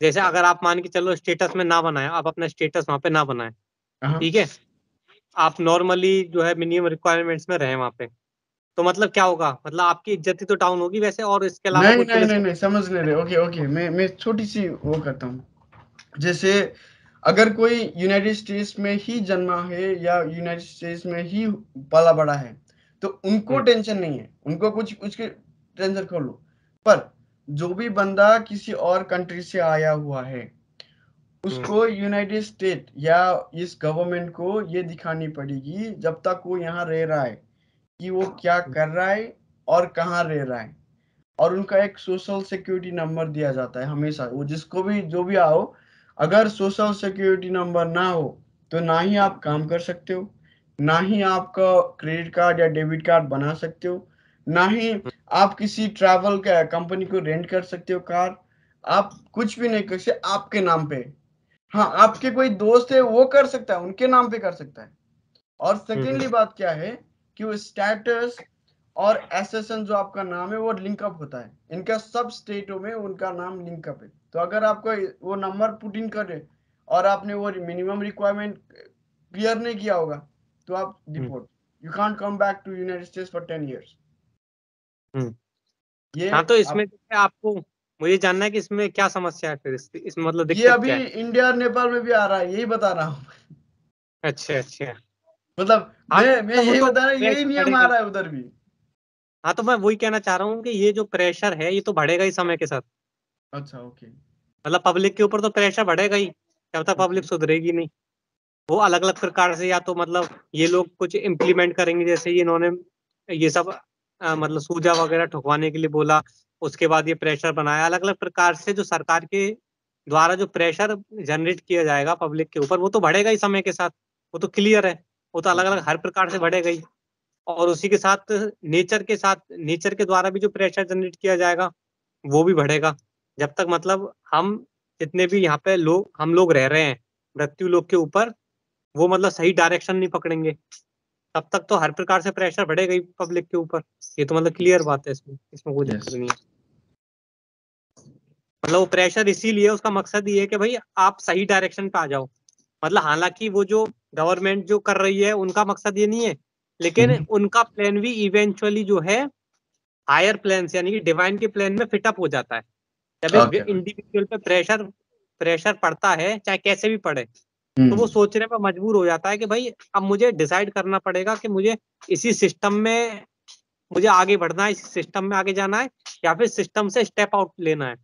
जैसे अगर आप मान के चलो स्टेटस में ना बनाए, आप अपना स्टेटस वहां पे ना बनाए, हाँ। ठीक है, आप नॉर्मली जो है मिनिमम रिक्वायरमेंट्स में रहे वहां पे, तो मतलब क्या होगा, मतलब आपकी इज्जत ही तो डाउन होगी वैसे, और इसके अलावा नहीं कोई नहीं प्लस नहीं पॉइंट? नहीं, समझ नहीं रहे। ओके ओके, मैं छोटी सी वो करता हूँ। जैसे अगर कोई यूनाइटेड स्टेट्स में ही जन्मा है या यूनाइटेड स्टेट्स में ही पला बड़ा है, तो उनको हम्म टेंशन नहीं है, उनको कुछ उसके टेंशन खोल लो। पर जो भी बंदा किसी और कंट्री से आया हुआ है, हम्म उसको यूनाइटेड स्टेट या इस गवर्नमेंट को ये दिखानी पड़ेगी, जब तक वो यहाँ रह रहा है, कि वो क्या कर रहा है और कहाँ रह रहा है, और उनका एक सोशल सिक्योरिटी नंबर दिया जाता है हमेशा। वो जिसको भी जो भी आओ, अगर सोशल सिक्योरिटी नंबर ना हो तो ना ही आप काम कर सकते हो, ना ही आपका क्रेडिट कार्ड या डेबिट कार्ड बना सकते हो, ना ही आप किसी ट्रैवल का कंपनी को रेंट कर सकते हो कार। आप कुछ भी नहीं कर सकते आपके नाम पे। हाँ, आपके कोई दोस्त है वो कर सकता है, उनके नाम पे कर सकता है। और सेकेंडली बात क्या है कि वो स्टेटस और एसएसएन जो आपका नाम है वो लिंकअप होता है, इनका सब स्टेटों में उनका नाम लिंकअप है। तो अगर आपको वो नंबर पुट इन करे और आपने वो मिनिमम रिक्वायरमेंट क्लियर नहीं किया होगा तो आप deport, you can't come back to United States for 10 years। ये हाँ, तो इसमें आप जैसे आपको मुझे जानना है कि इसमें क्या समस्या है, फिर इसमें मतलब ये दिक्कत अभी क्या है? इंडिया और नेपाल में भी आ रहा है, यही बता रहा हूँ। अच्छा अच्छा। मतलब हाँ, मैं तो वो यही तो बता रहा हूँ, यही प्रेशर नियम आ बढ़ेगा ही। रहा है उधर भी। हाँ, तो मैं वही कहना चाह रहा हूँ कि ये जो प्रेशर है ये तो बढ़ेगा ही समय के साथ। अच्छा, ओके। मतलब पब्लिक के ऊपर तो प्रेशर बढ़ेगा ही जब तक ओके। पब्लिक सुधरेगी नहीं। वो अलग अलग प्रकार से, या तो मतलब ये लोग कुछ इम्प्लीमेंट करेंगे, जैसे ये इन्होंने ये सब मतलब सूजा वगैरह ठुकवाने के लिए बोला, उसके बाद ये प्रेशर बनाया। अलग अलग प्रकार से जो सरकार के द्वारा जो प्रेशर जनरेट किया जाएगा पब्लिक के ऊपर, वो तो बढ़ेगा ही समय के साथ। वो तो क्लियर है, वो तो अलग ओके। अलग हर प्रकार से बढ़ेगा ही। और उसी के साथ नेचर के द्वारा भी जो प्रेशर जनरेट किया जाएगा वो भी बढ़ेगा। जब तक मतलब हम जितने भी यहाँ पे लोग हम लोग रह रहे हैं मृत्यु लोग के ऊपर, वो मतलब सही डायरेक्शन नहीं पकड़ेंगे, तब तक तो हर प्रकार से प्रेशर बढ़ेगा ही पब्लिक के ऊपर। ये तो मतलब क्लियर बात है, इसमें इसमें कोई यस। दिक्कत नहीं है। मतलब वो प्रेशर इसीलिए, उसका मकसद ये है कि भाई आप सही डायरेक्शन पे आ जाओ। मतलब हालांकि वो जो गवर्नमेंट जो कर रही है उनका मकसद ये नहीं है, लेकिन उनका प्लान भी इवेंचुअली जो है हायर प्लान यानी कि डिवाइन के प्लान में फिटअप हो जाता है। जब एक ओके। इंडिविजुअल पे प्रेशर प्रेशर पड़ता है, चाहे कैसे भी पड़े, तो वो हम्म। सोचने पर मजबूर हो जाता है कि भाई अब मुझे डिसाइड करना पड़ेगा कि मुझे इसी सिस्टम में मुझे आगे बढ़ना है, इसी सिस्टम में आगे जाना है, या फिर सिस्टम से स्टेप आउट लेना है।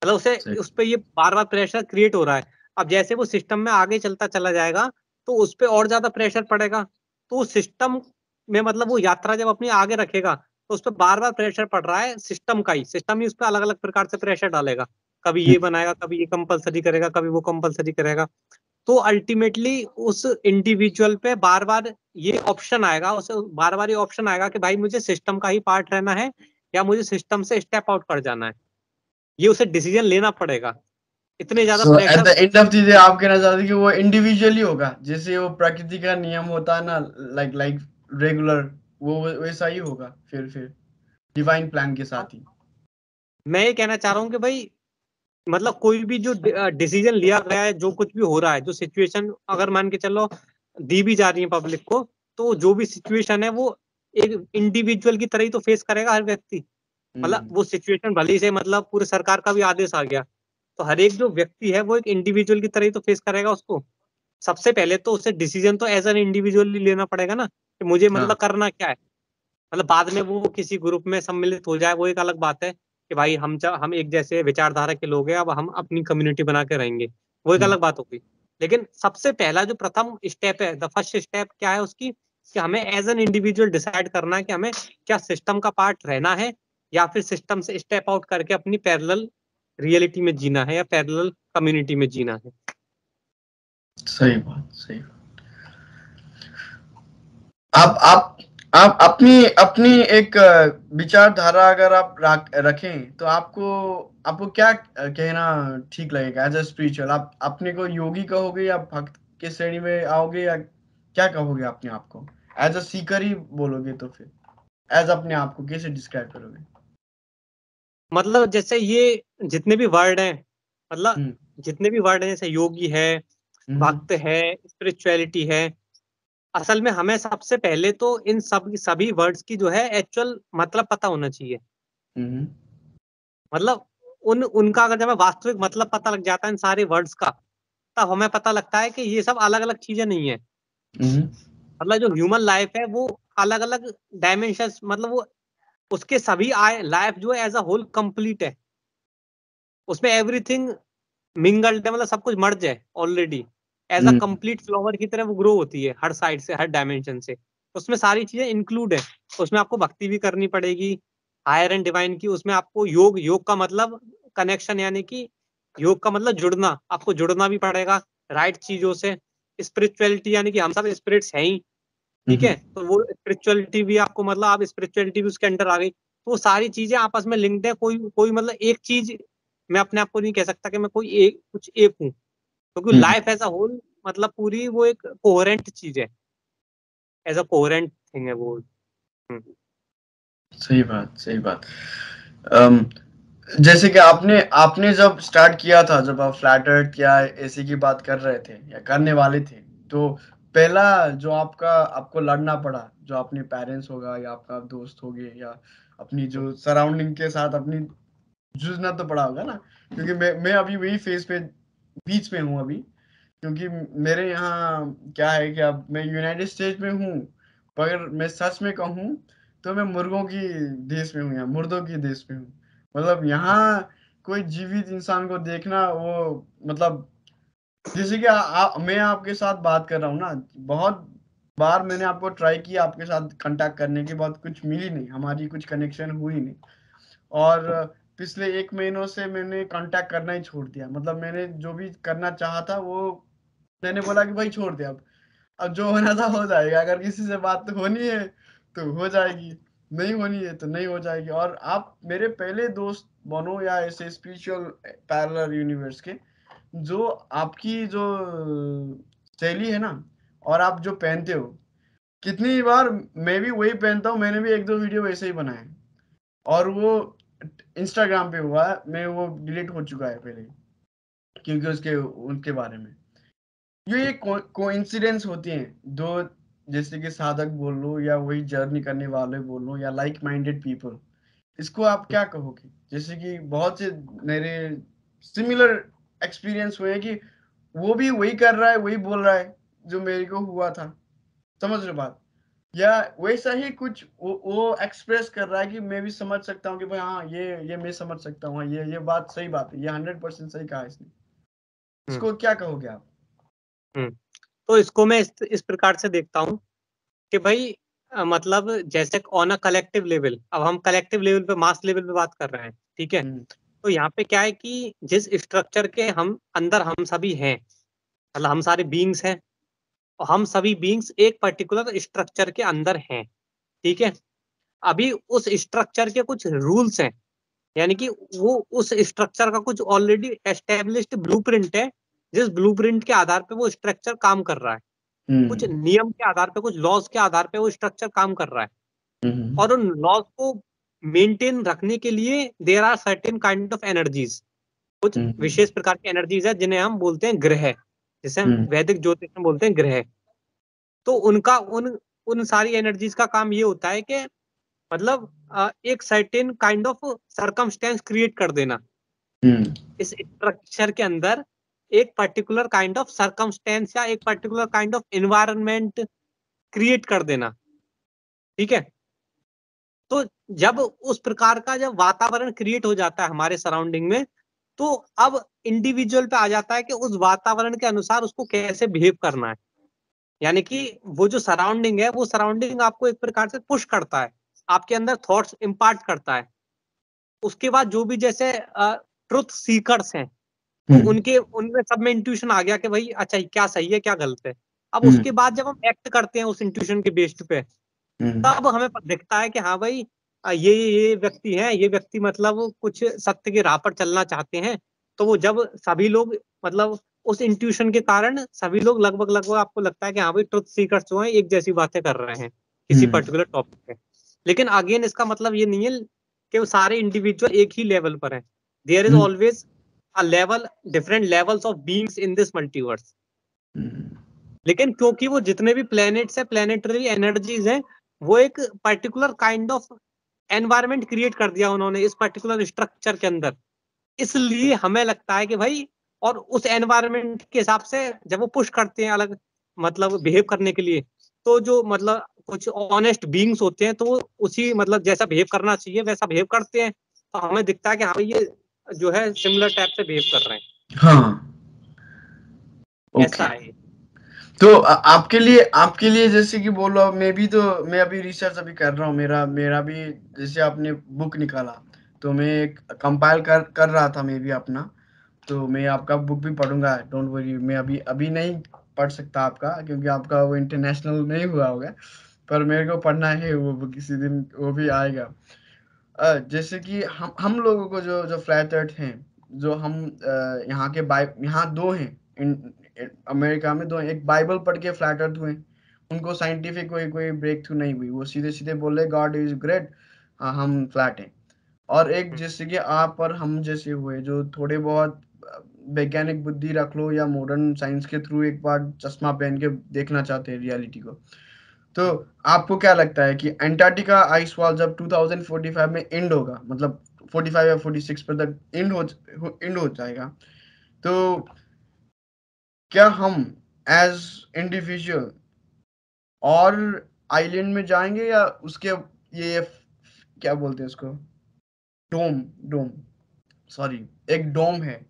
मतलब उसे सही। उस पर ये बार बार प्रेशर क्रिएट हो रहा है। अब जैसे वो सिस्टम में आगे चलता चला जाएगा तो उस पर और ज्यादा प्रेशर पड़ेगा। तो उस सिस्टम में मतलब वो यात्रा जब अपनी आगे रखेगा तो उस पर बार बार प्रेशर पड़ रहा है, सिस्टम ही उस पर अलग अलग प्रकार से प्रेशर डालेगा। कभी ये बनाएगा, कभी ये कंपलसरी करेगा, कभी वो कंपलसरी करेगा। तो अल्टीमेटली उस इंडिविजुअल पे बार बार ये ऑप्शन आएगा, उसे बार बार ये ऑप्शन आएगा कि भाई मुझे सिस्टम का ही पार्ट रहना है या मुझे सिस्टम से स्टेप आउट कर जाना है। ये उसे डिसीजन लेना पड़ेगा, इतने ज्यादा so at pressure. The end of चीजें आप कहना चाहते हैं कि वो इंडिविजुअली होगा, जैसे वो प्रकृति का नियम होता है ना, लाइक लाइक रेगुलर, वो वैसा ही होगा फिर डिवाइन प्लान के साथ ही। मैं ये कहना चाह रहा हूँ कि भाई मतलब कोई भी जो डिसीजन लिया गया है, जो कुछ भी हो रहा है, जो सिचुएशन अगर मान के चलो दी भी जा रही है पब्लिक को, तो जो भी सिचुएशन है वो एक इंडिविजुअल की तरह ही तो फेस करेगा हर व्यक्ति। मतलब हम्म। वो सिचुएशन भले ही से मतलब पूरे सरकार का भी आदेश आ गया, तो हर एक जो व्यक्ति है वो एक इंडिविजुअल की तरह ही तो फेस करेगा उसको। सबसे पहले तो उसे डिसीजन तो एज एन इंडिविजुअली लेना पड़ेगा ना, कि मुझे हाँ। मतलब करना क्या है। मतलब बाद में वो किसी ग्रुप में सम्मिलित हो जाए वो एक अलग बात है, कि भाई हम एक जैसे विचारधारा के लोग हैं, अब हम अपनी कम्युनिटी बना के रहेंगे, वो एक हम्म। अलग बात होगी। लेकिन सबसे पहला जो प्रथम स्टेप है, द फर्स्ट स्टेप क्या है उसकी, कि हमें एज एन इंडिविजुअल डिसाइड करना है कि हमें क्या सिस्टम का पार्ट रहना है, या फिर सिस्टम से स्टेप आउट करके अपनी पैरेलल रियलिटी में जीना है, या पैरेलल कम्युनिटी में जीना है। सही बात, सही बात। आप आप अपनी अपनी एक विचारधारा अगर आप रखें तो आपको आपको क्या कहना ठीक लगेगा एज अ स्पिरिचुअल? आप अपने को योगी कहोगे या भक्त के श्रेणी में आओगे, या क्या कहोगे अपने आप को? एज अ सीकर ही बोलोगे तो फिर एज अपने आप को कैसे डिस्क्राइब करोगे? मतलब जैसे ये जितने भी वर्ड हैं, मतलब हम्म। जितने भी वर्ड हैं, जैसे योगी है, हम्म। भक्त है, स्पिरिचुअलिटी है, असल में हमें सबसे पहले तो इन सब सभी वर्ड्स की जो है एक्चुअल मतलब पता होना चाहिए। हम्म। मतलब उनका अगर हमें वास्तविक मतलब पता लग जाता है इन सारे वर्ड्स का, तब हमें पता लगता है कि ये सब अलग अलग चीजें नहीं है। हम्म। मतलब जो ह्यूमन लाइफ है वो अलग अलग डायमेंशन, मतलब वो उसके सभी आए लाइफ जो है एज अ होल कंप्लीट है। उसमें एवरीथिंग मिंगल्ड है, मतलब सब कुछ मर्ज है already. As a hmm. Complete flower की तरह वो ग्रो होती है हर साइड से, हर डायमेंशन से। उसमें सारी चीजें इंक्लूड है। उसमें आपको भक्ति भी करनी पड़ेगी, हायर एंड डिवाइन की। उसमें आपको योग का मतलब कनेक्शन, यानी कि योग का मतलब जुड़ना, आपको जुड़ना भी पड़ेगा राइट चीजों से। स्पिरिचुअलिटी, यानी कि हम सब स्पिरिट्स हैं ही, ठीक है, तो वो स्पिरिचुअलिटी भी आपको, मतलब आप स्पिरिचुअलिटी भी उसके अंडर आ गई। तो वो सारी चीजें आपस में लिंक्ड है। कोई कोई मतलब एक चीज, मैं अपने आप को नहीं कह सकता कि मैं कोई एक कुछ एक हूँ, क्योंकि लाइफ एज अ होल मतलब पूरी वो एक कोहेरेंट चीज है, एज अ कोहेरेंट थिंग है वो। सही बात, सही बात। जैसे कि आपने आपने जब स्टार्ट किया था, जब आप फ्लैट अर्थ या एसी की बात कर रहे थे या करने वाले थे, तो पहला जो आपको लड़ना पड़ा, जो अपने पेरेंट्स होगा या आपका दोस्त होगे या अपनी जो सराउंडिंग के साथ अपनी जूझना तो पड़ा होगा ना? क्योंकि मैं अभी वही फेज पे बीच में हूँ अभी। क्योंकि मेरे यहाँ क्या है कि अब मैं यूनाइटेड स्टेट्स में हूँ, पर मैं सच में कहूँ तो मैं मुर्गों की देश में हूँ, यहाँ मुर्दों की देश में हूँ। मतलब यहाँ कोई जीवित इंसान को देखना, वो मतलब जैसे कि मैं आपके साथ बात कर रहा हूँ ना, बहुत बार मैंने आपको ट्राई किया आपके साथ कांटेक्ट करने की, बात कुछ मिली नहीं, हमारी कुछ कनेक्शन हुई नहीं। और पिछले 1 महीनों से मैंने कांटेक्ट करना ही छोड़ दिया। मतलब मैंने जो भी करना चाहा था वो मैंने बोला कि भाई छोड़ दे अब जो होना था हो जाएगा। अगर किसी से बात होनी है तो हो जाएगी, नहीं होनी है तो नहीं हो जाएगी। और आप मेरे पहले दोस्त बनो या ऐसे स्पिरिचुअल पैरेलल यूनिवर्स के, जो आपकी जो शैली है ना, और आप जो पहनते हो, कितनी बार मैं भी वही पहनता हूँ। मैंने भी 1-2 वीडियो वैसे ही बनाए, और वो इंस्टाग्राम पे हुआ है, मैं वो डिलीट हो चुका है पहले, क्योंकि उसके उनके बारे में ये कोइंसिडेंस होती हैं दो, जैसे कि साधक बोल लो या वही जर्नी करने वाले बोल लो या लाइक माइंडेड पीपल, इसको आप क्या कहोगे? जैसे कि बहुत से मेरे सिमिलर एक्सपीरियंस हुए हैं कि वो भी वही कर रहा है, वही बोल रहा है जो मेरे को हुआ था। समझ रहे हो बात? या वैसा ही कुछ वो एक्सप्रेस कर रहा है कि मैं भी समझ सकता हूँ कि भाई हाँ, ये मैं समझ सकता हूँ, हाँ, ये बात सही बात है, ये 100% सही कहा इसने। हम्म। इसको क्या कहोगे आप? हम्म। तो इसको मैं इस प्रकार से देखता हूँ कि भाई मतलब जैसे ऑन अ कलेक्टिव लेवल, अब हम कलेक्टिव लेवल पे, मास लेवल पे बात कर रहे हैं, ठीक है। हम्म, तो यहाँ पे क्या है कि जिस स्ट्रक्चर के हम अंदर हम सभी हैं, मतलब हम सारे बीइंग्स हैं, और हम सभी बीइंग्स एक पर्टिकुलर स्ट्रक्चर के अंदर हैं, ठीक है। अभी उस स्ट्रक्चर के कुछ रूल्स हैं, यानी कि वो उस स्ट्रक्चर का कुछ ऑलरेडी एस्टेब्लिश्ड ब्लूप्रिंट है, जिस ब्लूप्रिंट के आधार पे वो स्ट्रक्चर काम कर रहा है। कुछ हम्म, नियम के आधार पे, कुछ लॉज के आधार पे वो स्ट्रक्चर काम कर रहा है। हम्म, और उन लॉज को मेंटेन रखने के लिए there are certain kind of energies. कुछ हम्म, विशेष प्रकार की एनर्जीज है जिन्हें हम बोलते हैं ग्रह, जिसे हम हम्म, वैदिक ज्योतिष में बोलते हैं ग्रह। तो उनका उन उन सारी एनर्जीज का काम ये होता है कि मतलब एक certain kind of circumstance create कर देना हम्म, इस स्ट्रक्चर के अंदर, एक पर्टिकुलर काइंड ऑफ सरकमस्टेंस या एक particular kind of environment create कर देना, ठीक है। तो जब उस प्रकार का जब वातावरण क्रिएट हो जाता है हमारे सराउंडिंग में, तो अब इंडिविजुअल पे आ जाता है कि उस वातावरण के अनुसार उसको कैसे बिहेव करना है। यानी कि वो जो सराउंडिंग है, वो सराउंडिंग आपको एक प्रकार से पुश करता है, आपके अंदर थॉट्स इम्पार्ट करता है। उसके बाद जो भी जैसे ट्रुथ सीकर्स हैं, तो हम्म, उनके उनमें सब में इंट्यूशन आ गया कि भाई अच्छा क्या सही है क्या गलत है। अब हम्म, उसके बाद जब हम एक्ट करते हैं उस इंट्यूशन के बेस्ड पे, हम्म, तब हमें दिखता है कि हाँ भाई ये व्यक्ति है, ये व्यक्ति मतलब कुछ सत्य की राह पर चलना चाहते हैं। तो वो जब सभी लोग मतलब उस इंट्यूशन के कारण सभी लोग लगभग लगभग आपको लगता है कि हाँ भाई ट्रुथ सीकर्स जो हैं एक जैसी बातें कर रहे हैं किसी हम्म, पर्टिकुलर टॉपिक पे। लेकिन अगेन इसका मतलब ये नहीं है कि वो सारे इंडिविजुअल एक ही लेवल पर हैं। There is hmm, always a level, different levels of beings in this multiverse. Hmm, लेकिन क्योंकि वो जितने भी प्लैनेट्स हैं, प्लैनेटरी एनर्जीज हैं, वो एक particular kind of environment create कर दिया उन्होंने इस पर्टिकुलर स्ट्रक्चर के अंदर, इसलिए हमें लगता है कि भाई, और उस एनवायरनमेंट के हिसाब से जब वो पुश करते हैं अलग मतलब बिहेव करने के लिए, तो जो मतलब कुछ ऑनेस्ट बीइंग्स होते हैं, तो वो उसी मतलब जैसा बिहेव करना चाहिए वैसा बिहेव करते हैं। तो हमें दिखता है कि हाँ भाई ये जो है सिमिलर टाइप से बिहेव कर रहे हैं। हाँ, ऐसा ओके। है। तो आपके लिए जैसे कि बोलो, मैं अभी रिसर्च अभी कर रहा हूँ, मेरा भी जैसे आपने बुक निकाला, तो मैं कंपाइल कर रहा था मैं भी अपना, तो मैं आपका बुक भी पढ़ूंगा, डोंट वरी। मैं अभी अभी नहीं पढ़ सकता आपका, क्योंकि आपका वो इंटरनेशनल नहीं हुआ होगा, पर मेरे को पढ़ना है वो बुक, किसी दिन वो भी आएगा। जैसे कि हम लोगों को जो जो फ्लैट अर्थ हैं, जो हम यहाँ के यहाँ दो हैं, अमेरिका में दो हैं, एक बाइबल पढ़ के फ्लैट अर्थ हुए, उनको साइंटिफिक कोई कोई ब्रेक थ्रू नहीं हुई, वो सीधे सीधे बोले गॉड इज ग्रेट, हम फ्लैट हैं। और एक जैसे कि आप और हम जैसे हुए, जो थोड़े बहुत वैज्ञानिक बुद्धि रख लो, या मॉडर्न साइंस के थ्रू एक बार चश्मा पहन के देखना चाहते हैं रियलिटी को। तो आपको क्या लगता है कि अंटार्कटिका आइस वॉल जब 2045 में एंड होगा, मतलब 45 या 46 पर तक एंड हो जाएगा, तो क्या हम एज इंडिविजुअल और आइलैंड में जाएंगे, या उसके ये क्या बोलते हैं उसको, डोम डोम सॉरी, एक डोम है,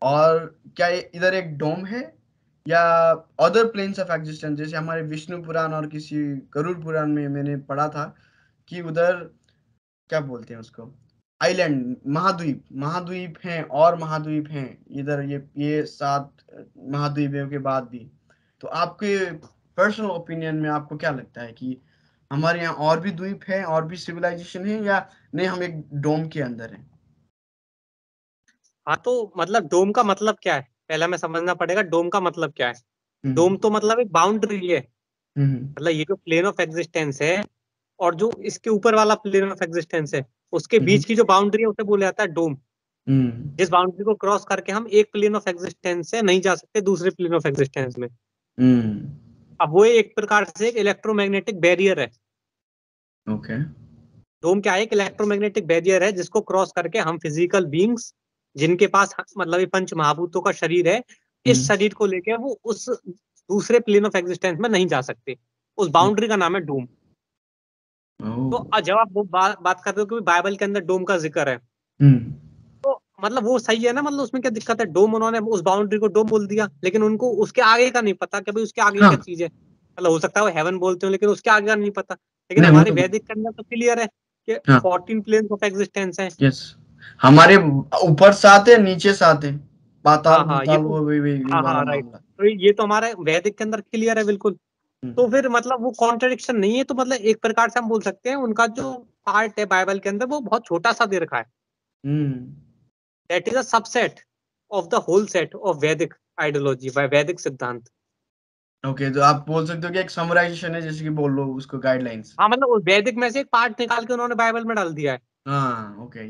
और क्या ये इधर एक डोम है, या अदर प्लेन्स ऑफ एग्जिस्टेंस, जैसे हमारे विष्णु पुराण और किसी गरुड़ पुराण में मैंने पढ़ा था कि उधर क्या बोलते हैं उसको, आइलैंड, महाद्वीप महाद्वीप हैं, और महाद्वीप हैं इधर, ये 7 महाद्वीपों के बाद भी। तो आपके पर्सनल ओपिनियन में आपको क्या लगता है कि हमारे यहाँ और भी द्वीप हैं, और भी सिविलाइजेशन है, या नहीं हम एक डोम के अंदर हैं? हाँ, तो मतलब डोम का मतलब क्या है, पहला हमें समझना पड़ेगा डोम का मतलब क्या है। हम्म डोम तो मतलब एक बाउंड्री है, हम्म मतलब ये जो प्लेन ऑफ एग्जिस्टेंस है और जो इसके ऊपर वाला प्लेन ऑफ एग्जिस्टेंस है, उसके हम्म बीच की जो बाउंड्री है उसे बोला जाता है डोम। हम्म जिस बाउंड्री को क्रॉस करके हम एक प्लेन ऑफ एग्जिस्टेंस से नहीं जा सकते दूसरे प्लेन ऑफ एग्जिस्टेंस में। हम्म अब वो एक प्रकार से एक इलेक्ट्रोमैग्नेटिक बैरियर है। ओके। डोम क्या है, एक इलेक्ट्रोमैग्नेटिक बैरियर है जिसको क्रॉस करके हम फिजिकल बींग्स, जिनके पास मतलब ये पंच महाभूतों का शरीर है, इस हम्म शरीर को लेके वो उस दूसरे प्लेन ऑफ एग्जिस्टेंस में नहीं जा सकते। उस बाउंड्री का नाम है डोम। तो ओह। जब आप वो बात कर रहे हो कि बाइबल के अंदर डोम का जिक्र है, हम्म तो मतलब वो सही है ना, मतलब उसमें क्या दिक्कत है, डोम उन्होंने उस बाउंड्री को डोम बोल दिया, लेकिन उनको उसके आगे का नहीं पता कि भाई उसके आगे क्या हाँ, चीज है। मतलब हो सकता है वो हेवन बोलते हो, लेकिन उसके आगे का नहीं पता। लेकिन नहीं वो हमारे तो, वैदिक के अंदर तो क्लियर है कि हाँ, 14 प्लेन्स ऑफ एग्जिस्टेंस है। यस, हमारे ऊपर 7 है, नीचे 7 है, पाताल हाँ हाँ, ये भूताल, तो, वो वही हाँ वाला हाँ, राइट। मामला। तो ये तो हमारे वैदिक के अंदर क्लियर है बिल्कुल। तो हम्म फिर मतलब वो कॉन्ट्रडिक्शन नहीं है, तो मतलब एक प्रकार से हम बोल सकते हैं उनका जो पार्ट है बाइबल के अंदर वो बहुत छोटा सा दे रखा है। Hmm that is a subset of the whole set of Vedic ideology, वैदिक सिद्धांत। ओके, तो आप बोल सकते हो कि एक समराइजेशन है, जैसे कि बोल लो उसको, गाइडलाइंस। हाँ, मतलब उस वैदिक में से एक पार्ट निकाल के उन्होंने बाइबल में डाल दिया है। हाँ, ओके,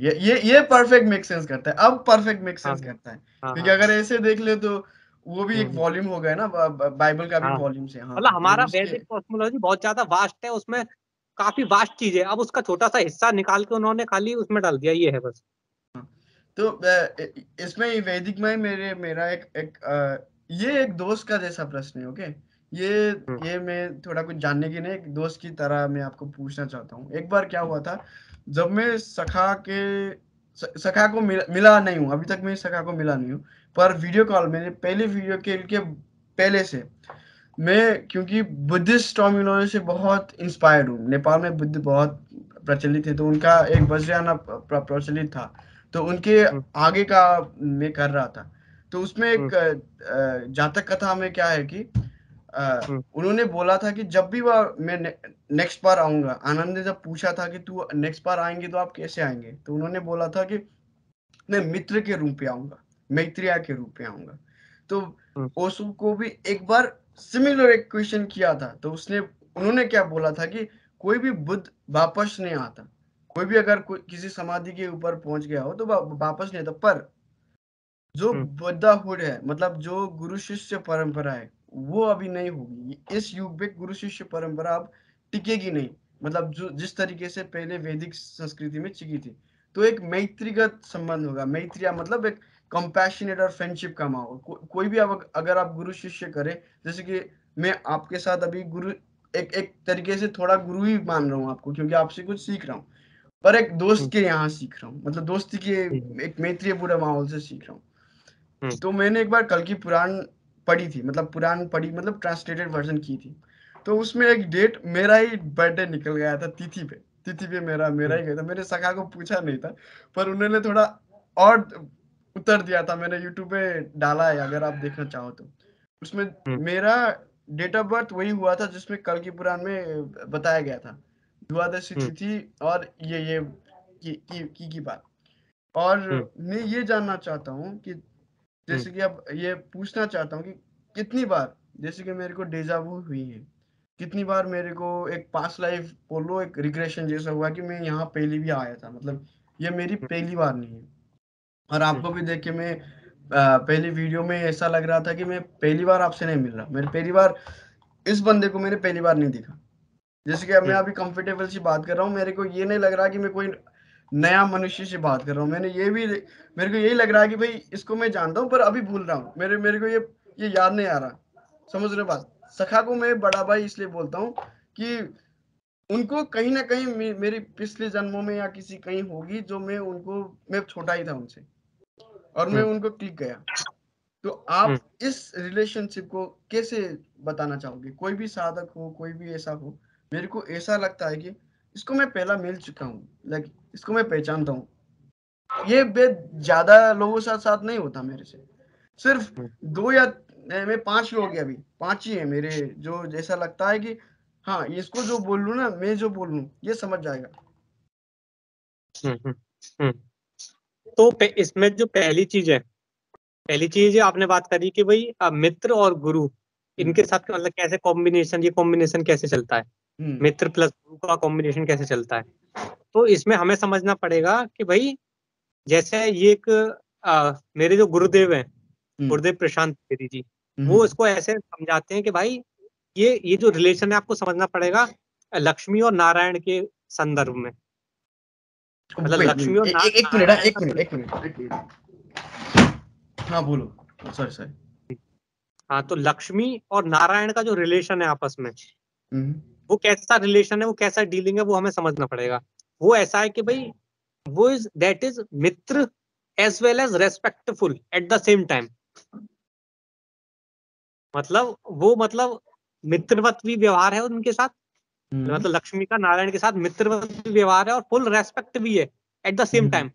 ये परफेक्ट मेक सेंस करता है, अब परफेक्ट मेक हाँ सेंस करता है, हाँ क्योंकि हाँ हाँ अगर ऐसे देख ले तो वो भी एक हम्म, वॉल्यूम हो गया ना, बाइबल का भी हाँ, वॉल्यूम से, हाँ, मतलब तो हमारा उसके। वैदिक कॉस्मोलॉजी बहुत ज्यादा वास्ट है, उसमें काफी वास्ट चीज है, अब उसका छोटा सा हिस्सा निकाल के उन्होंने खाली उसमें डाल दिया, ये है बस। हाँ। तो इसमें ही वैदिक में मेरा ये एक दोस्त का जैसा प्रश्न है, ओके। ये हम्म ये मैं थोड़ा कुछ जानने की नहीं, एक दोस्त की तरह मैं आपको पूछना चाहता हूँ। एक बार क्या हुआ था, जब मैं सखा को मिला नहीं हूँ अभी तक, मैं सखा को मिला नहीं हूँ, पर वीडियो कॉल, मैंने पहले वीडियो के पहले से मैं, क्योंकि बुद्धिस्ट टर्मिनोलॉजी से बहुत इंस्पायर्ड हूँ, नेपाल में बुद्ध बहुत प्रचलित है, तो उनका एक वज्रयाना प्रचलित था, तो उनके हम्म आगे का मैं कर रहा था। तो उसमें हम्म एक जातक कथा में क्या है कि हम्म उन्होंने बोला था कि जब भी वह मैं नेक्स्ट बार आऊंगा, आनंद ने जब पूछा था कि तू नेक्स्ट बार आएंगे तो आप कैसे आएंगे, तो उन्होंने बोला था कि मैं मित्र के रूप में आऊंगा, मैत्रिया के रूप में आऊंगा। तो हम्म ओशो को भी एक बार सिमिलर एक क्वेश्चन किया था, तो उन्होंने क्या बोला था कि कोई भी बुद्ध वापस नहीं आता, कोई भी अगर कोई किसी समाधि के ऊपर पहुंच गया हो तो वापस नहीं आता, पर जो हम्म बुद्धाहुड है, मतलब जो गुरु शिष्य परंपरा है, वो अभी नहीं होगी, इस युग में गुरु शिष्य परंपरा अब टिकेगी नहीं, मतलब जो जिस तरीके से पहले वैदिक संस्कृति में टिकी थी। तो एक मैत्रीगत संबंध होगा, मैत्रिया मतलब एक कंपैशनेट और फ्रेंडशिप का माहौल, कोई भी अगर आप गुरु शिष्य करें, जैसे कि मैं आपके साथ अभी गुरु, एक तरीके से थोड़ा गुरु ही मान रहा हूँ आपको, क्योंकि आपसे कुछ सीख रहा हूँ, पर एक दोस्त हम्म के यहाँ सीख रहा हूँ, मतलब दोस्ती के हम्म एक मैत्रीय पूरा माहौल से सीख रहा हूँ। हम्म तो मैंने एक बार कल की पुराण पढ़ी थी, मतलब पुराण पढ़ी, मतलब ट्रांसलेटेड वर्जन की थी। तो उसमें एक डेट मेरा ही बर्थडे निकल गया था, तिथि पे मेरा ही गया था। मैंने सखा को पूछा नहीं था, पर उन्होंने थोड़ा और उत्तर दिया था। मैंने यूट्यूब पे डाला है, अगर आप देखना चाहो तो। उसमें मेरा डेट ऑफ बर्थ वही हुआ था जिसमें कल की पुराण में बताया गया था, द्वादशी तिथि और ये की बात। और मैं ये जानना चाहता हूँ कि जैसे कि अब ये पूछना चाहता हूँ कि कितनी बार, जैसे कि मेरे को डेजा वू हुई है, कितनी बार मेरे को एक पास्ट लाइफ बोलो, एक रिग्रेशन जैसा हुआ कि मैं यहाँ पहले भी आया था, मतलब ये मेरी पहली बार नहीं है। और आपको भी देख के मैं पहली वीडियो में ऐसा लग रहा था कि मैं पहली बार आपसे नहीं मिल रहा, मेरी पहली बार इस बंदे को मैंने पहली बार नहीं देखा। जैसे कि अब मैं अभी कंफर्टेबल सी बात कर रहा हूँ, मेरे को ये नहीं लग रहा कि मैं कोई नया मनुष्य से बात कर रहा हूँ। मेरे को यही लग रहा है कि भाई इसको मैं जानता हूँ, पर अभी भूल रहा हूँ, मेरे को ये याद नहीं आ रहा। समझ रहे बात? सखा को मैं बड़ा भाई इसलिए बोलता हूँ कि उनको कहीं ना कहीं मेरी पिछले जन्मों में या किसी कहीं होगी जो मैं छोटा ही था उनसे, और मैं उनको क्लिक गया। तो आप इस रिलेशनशिप को कैसे बताना चाहोगे? कोई भी साधक हो, कोई भी ऐसा हो, मेरे को ऐसा लगता है कि इसको मैं पहला मिल चुका हूँ, लाइक इसको मैं पहचानता हूँ। ये ज्यादा लोगों के साथ नहीं होता मेरे से, सिर्फ 2 या मैं 5 लोग हैं, अभी 5 ही है मेरे, जो जैसा लगता है कि हाँ, इसको जो बोल लूँ ना, मैं जो बोल लूँ ये समझ जाएगा। तो इसमें जो पहली चीज है आपने बात करी कि भाई मित्र और गुरु, इनके साथ मतलब कैसे ये कॉम्बिनेशन कैसे चलता है, मित्र प्लस गुरु का कॉम्बिनेशन कैसे चलता है। तो इसमें हमें समझना पड़ेगा कि भाई जैसे ये एक मेरे जो गुरुदेव हैं, गुरुदेव प्रशांत त्रिवेदी जी, वो इसको ऐसे समझाते हैं कि भाई ये जो रिलेशन है आपको समझना पड़ेगा लक्ष्मी और नारायण के संदर्भ में। मतलब लक्ष्मी और नारायण का, एक मिनट। हाँ बोलो, सॉरी। हाँ, तो लक्ष्मी और नारायण का जो रिलेशन है आपस में, वो कैसा रिलेशन है, वो कैसा डीलिंग है, वो हमें समझना पड़ेगा। वो ऐसा है कि भाई वो दैट इज मित्र as well as respectful at the same time. मतलब मित्रवत भी व्यवहार है उनके साथ, मतलब लक्ष्मी का नारायण के साथ मित्रवत भी व्यवहार है और फुल रेस्पेक्ट भी है एट द सेम टाइम।